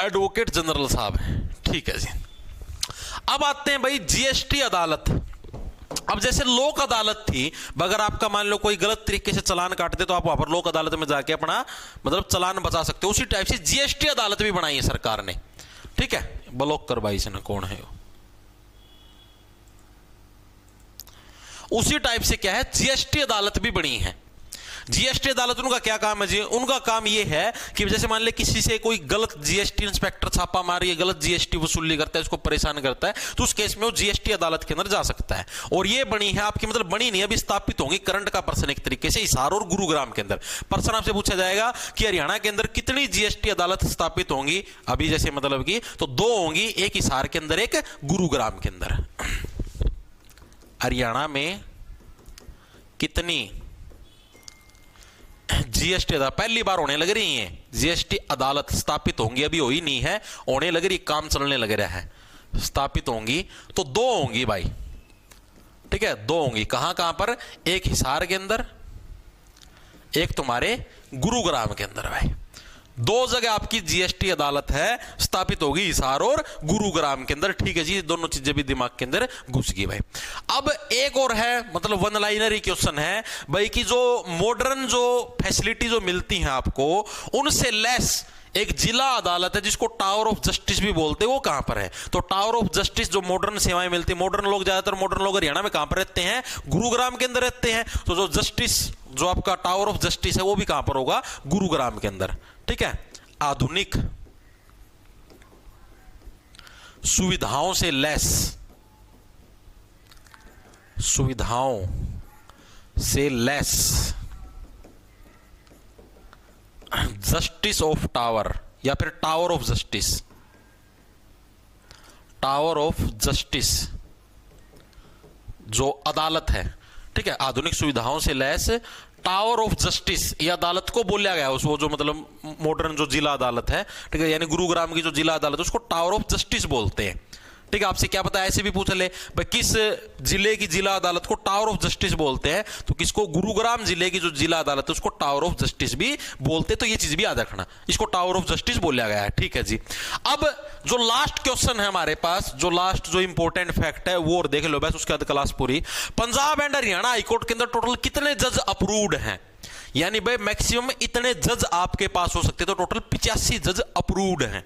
एडवोकेट जनरल साहब है ठीक है जी। अब आते हैं भाई जीएसटी अदालत। अब जैसे लोक अदालत थी अगर आपका मान लो कोई गलत तरीके से चालान काटते तो आप वहां पर लोक अदालत में जाके अपना मतलब चालान बचा सकते हो उसी टाइप से जीएसटी अदालत भी बनाई है सरकार ने ठीक है। ब्लॉक करवाई से ना कौन है उसी टाइप से क्या है जीएसटी अदालत भी बनी है। जीएसटी अदालत उनका क्या काम है जी उनका काम ये है कि जैसे मान ले किसी से कोई गलत जीएसटी इंस्पेक्टर छापा मार या गलत जीएसटी वसूली करता है उसको परेशान करता है तो उस केस में वो जीएसटी अदालत के अंदर जा सकता है। और ये बनी है आपकी मतलब बनी नहीं अभी स्थापित होंगी करंट का पर्सन एक तरीके से हिसार और गुरुग्राम के अंदर। पर्सन आपसे पूछा जाएगा कि हरियाणा के अंदर कितनी जीएसटी अदालत स्थापित होंगी अभी जैसे मतलब की तो 2 होंगी एक हिसार के अंदर एक गुरुग्राम के अंदर। हरियाणा में कितनी जीएसटी अदालत पहली बार होने लग रही है जीएसटी अदालत स्थापित होंगी अभी हो ही नहीं है होने लग रही काम चलने लग रहा है स्थापित होंगी तो 2 होंगी भाई ठीक है 2 होंगी कहां कहां पर एक हिसार के अंदर एक तुम्हारे गुरुग्राम के अंदर भाई 2 जगह आपकी जीएसटी अदालत है स्थापित होगी हिसार और गुरुग्राम के अंदर ठीक है जी दोनों चीजें भी दिमाग के अंदर घुस गई भाई। अब एक और है मतलब वन लाइनर ही क्वेश्चन है भाई कि जो मॉडर्न जो फैसिलिटी जो मिलती हैं आपको उनसे लेस एक जिला अदालत है जिसको टावर ऑफ जस्टिस भी बोलते हैं वो कहां पर है। तो टावर ऑफ जस्टिस जो मॉडर्न सेवाएं मिलती है मॉडर्न लोग ज्यादातर मॉडर्न लोग हरियाणा में कहां पर रहते हैं गुरुग्राम के अंदर रहते हैं तो जो जस्टिस जो आपका टावर ऑफ जस्टिस है वो भी कहां पर होगा गुरुग्राम के अंदर ठीक है। आधुनिक सुविधाओं से लेस जस्टिस ऑफ टावर या फिर टावर ऑफ जस्टिस जो अदालत है ठीक है, आधुनिक सुविधाओं से लैस टावर ऑफ जस्टिस, ये अदालत को बोला गया उसको, जो मतलब मॉडर्न जो जिला अदालत है, ठीक है, यानी गुरुग्राम की जो जिला अदालत है उसको टावर ऑफ जस्टिस बोलते हैं। ठीक है, आपसे क्या पता है, ऐसे भी पूछ ले भाई किस जिले की जिला अदालत को टावर ऑफ जस्टिस बोलते हैं, तो किसको, गुरुग्राम जिले की जो जिला अदालत है उसको टावर ऑफ जस्टिस भी बोलते हैं। तो ये चीज भी याद रखना, इसको टावर ऑफ जस्टिस बोला गया है। ठीक है जी, अब जो लास्ट क्वेश्चन है हमारे पास, जो लास्ट जो इंपॉर्टेंट फैक्ट है वो और देख लो बस, उसके बाद क्लास पूरी। पंजाब एंड हरियाणा हाईकोर्ट के अंदर टोटल कितने जज अप्रूव्ड हैं, यानी भाई मैक्सिमम इतने जज आपके पास हो सकते, तो टोटल 85 जज अप्रूव्ड हैं।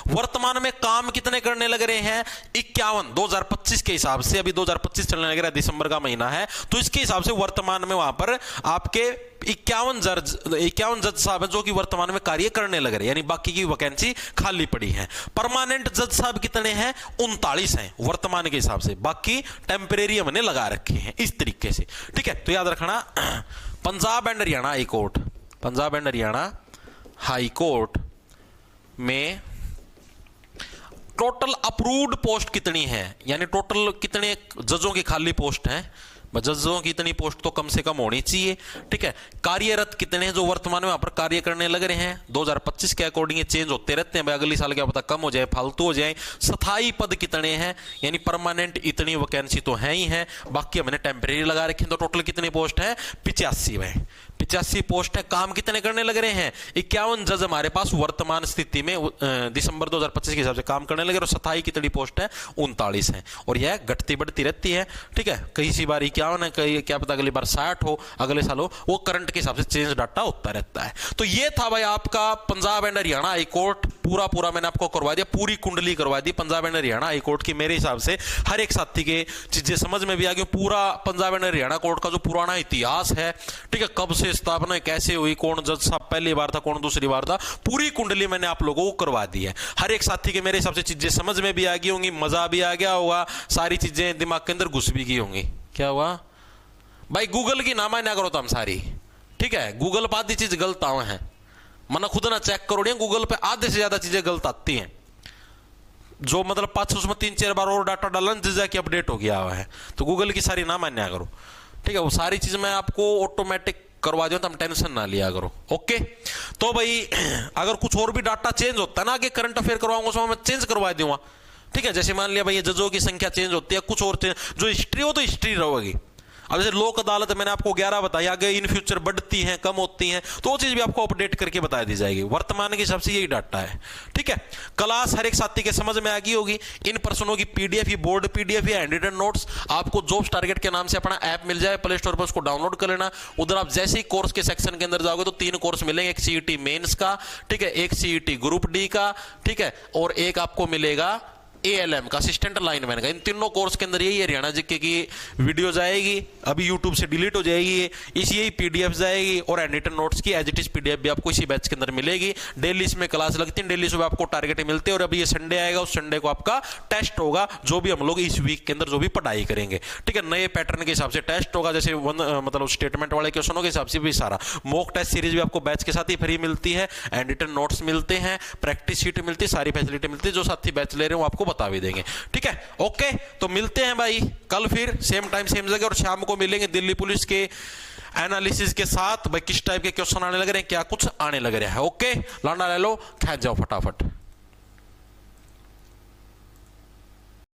वर्तमान में काम कितने करने लग रहे हैं, 51, 2025 के हिसाब से, अभी 2025 चलने लग रहा है, दिसंबर का महीना है, तो इसके हिसाब से वर्तमान में वहां पर आपके 51 जज साहब हैं जो कि वर्तमान में कार्य करने लग रहे हैं, यानी बाकी की वैकेंसी खाली पड़ी है। परमानेंट जज साहब कितने हैं, 39 हैं वर्तमान के हिसाब से, बाकी टेम्परेरी हमने लगा रखे हैं इस तरीके से। ठीक है, तो याद रखना Punjab and Haryana high court, Punjab and Haryana high court में टोटल अप्रूव्ड पोस्ट कितनी है, यानी टोटल कितने जजों की खाली पोस्ट हैं, जजों की इतनी पोस्ट तो कम से कम होनी चाहिए। ठीक है, कार्यरत कितने हैं जो वर्तमान में वहां पर कार्य करने लग रहे हैं, 2025 के अकॉर्डिंग ये चेंज होते रहते हैं भाई, अगली साल क्या पता कम हो जाए, फालतू हो जाए। स्थायी पद कितने हैं, यानी परमानेंट इतनी वैकेंसी तो है ही है, बाकी हमने टेम्परेरी लगा रखे हैं, तो टोटल कितनी पोस्ट है, 85 में 85 पोस्ट है। काम कितने करने लग रहे हैं, 51 जज हमारे पास वर्तमान स्थिति में दिसंबर 2025 के हिसाब से काम करने लगे, और स्थायी कितनी पोस्ट है, 39 है, और यह घटती बढ़ती रहती है। ठीक है, कई सी बार 51 है, कई क्या पता अगली बार 60 हो, अगले साल हो, वो करंट के हिसाब से चेंज डाटा होता रहता है। तो ये था भाई आपका Punjab and Haryana high court, पूरा मैंने आपको करवा दिया, पूरी कुंडली करवा दी Punjab and Haryana high court की। मेरे हिसाब से हर एक साथी के चीजें समझ में भी आ गई, पूरा पंजाब एंड हरियाणा कोर्ट का जो पुराना इतिहास है, ठीक है, कब से स्थापना कैसे हुई, कौन जज साहब पहली बार था, कौन दूसरी बार था, पूरी कुंडली मैंने आप लोगों को करवा दी है। हर एक साथी के मेरे हिसाब से चीजें समझ में भी आ गई होंगी, मजा भी आ गया होगा, सारी चीजें दिमाग के अंदर घुस भी गई होंगी। क्या हुआ भाई, गूगल की ना मान्या करो तुम सारी, ठीक है, गूगल पर आधी चीज गलत आवे हैं, मना खुद ना चेक करो, गूगल पे आधे से ज्यादा चीजें गलत आती हैं, जो मतलब 500 में 3-4 बार और डाटा डालना जिसका कि अपडेट हो गया हुआ है, तो गूगल की सारी ना मान्या करो। ठीक है, वो सारी चीज मैं आपको ऑटोमेटिक करवा दूं, तो हम टेंशन ना लिया करो। ओके, तो भाई अगर कुछ और भी डाटा चेंज होता है ना, कि करंट अफेयर करवाऊंगा उसमें मैं चेंज करवा दूंगा। ठीक है, जैसे मान लिया भाई जजों की संख्या चेंज होती है, कुछ और चेंज, जो हिस्ट्री हो तो हिस्ट्री रहेगी। अब जैसे लोक अदालत मैंने आपको 11 बताई, आगे इन फ्यूचर बढ़ती हैं कम होती हैं, तो वो चीज भी आपको अपडेट करके बता दी जाएगी। वर्तमान के हिसाब से यही डाटा है। ठीक है, क्लास हर एक साथी के समझ में आ गई होगी। इन प्रश्नों की पीडीएफ, ये बोर्ड पीडीएफ या हैंड रिटन नोट्स आपको जॉब्स टारगेट के नाम से अपना ऐप मिल जाए, प्ले स्टोर पर उसको डाउनलोड कर लेना। उधर आप जैसे ही कोर्स के सेक्शन के अंदर जाओगे तो 3 कोर्स मिलेंगे, एक सीईटी मेंस का, ठीक है, एक सीईटी ग्रुप डी का, ठीक है, और एक आपको मिलेगा ALM का, असिस्टेंट लाइनमैन का। इन तीनों कोर्स के अंदर यही हरियाणा जीके की वीडियो जाएगी, अभी यूट्यूब से डिलीट हो जाएगी, इसी यही पीडीएफ जाएगी, और हैंड रिटन नोट्स की एज इट इज पीडीएफ भी आपको इसी बैच के अंदर मिलेगी। डेली इसमें क्लास लगती है, डेली सुबह आपको टारगेट मिलते हैं, और अभी ये संडे आएगा, उस संडे को आपका टेस्ट होगा, जो भी हम लोग इस वीक के अंदर जो भी पढ़ाई करेंगे। ठीक है, नए पैटर्न के हिसाब से टेस्ट होगा, जैसे मतलब स्टेटमेंट वाले क्वेश्चनों के हिसाब से भी सारा मॉक टेस्ट सीरीज भी आपको बैच के साथ ही फ्री मिलती है, हैंड रिटन नोट्स मिलते हैं, प्रैक्टिस शीट मिलती है, सारी फैसिलिटी मिलती है, जो साथी बैच ले रहे हैं वो आपको बता भी देंगे। ठीक है, ओके, तो मिलते हैं भाई कल फिर सेम टाइम सेम जगह, और शाम को मिलेंगे दिल्ली पुलिस के एनालिसिस के साथ। भाई किस टाइप के क्वेश्चन आने लग रहे हैं, क्या कुछ आने लग रहा है। ओके, लाना ले लो, खेच जाओ फटाफट।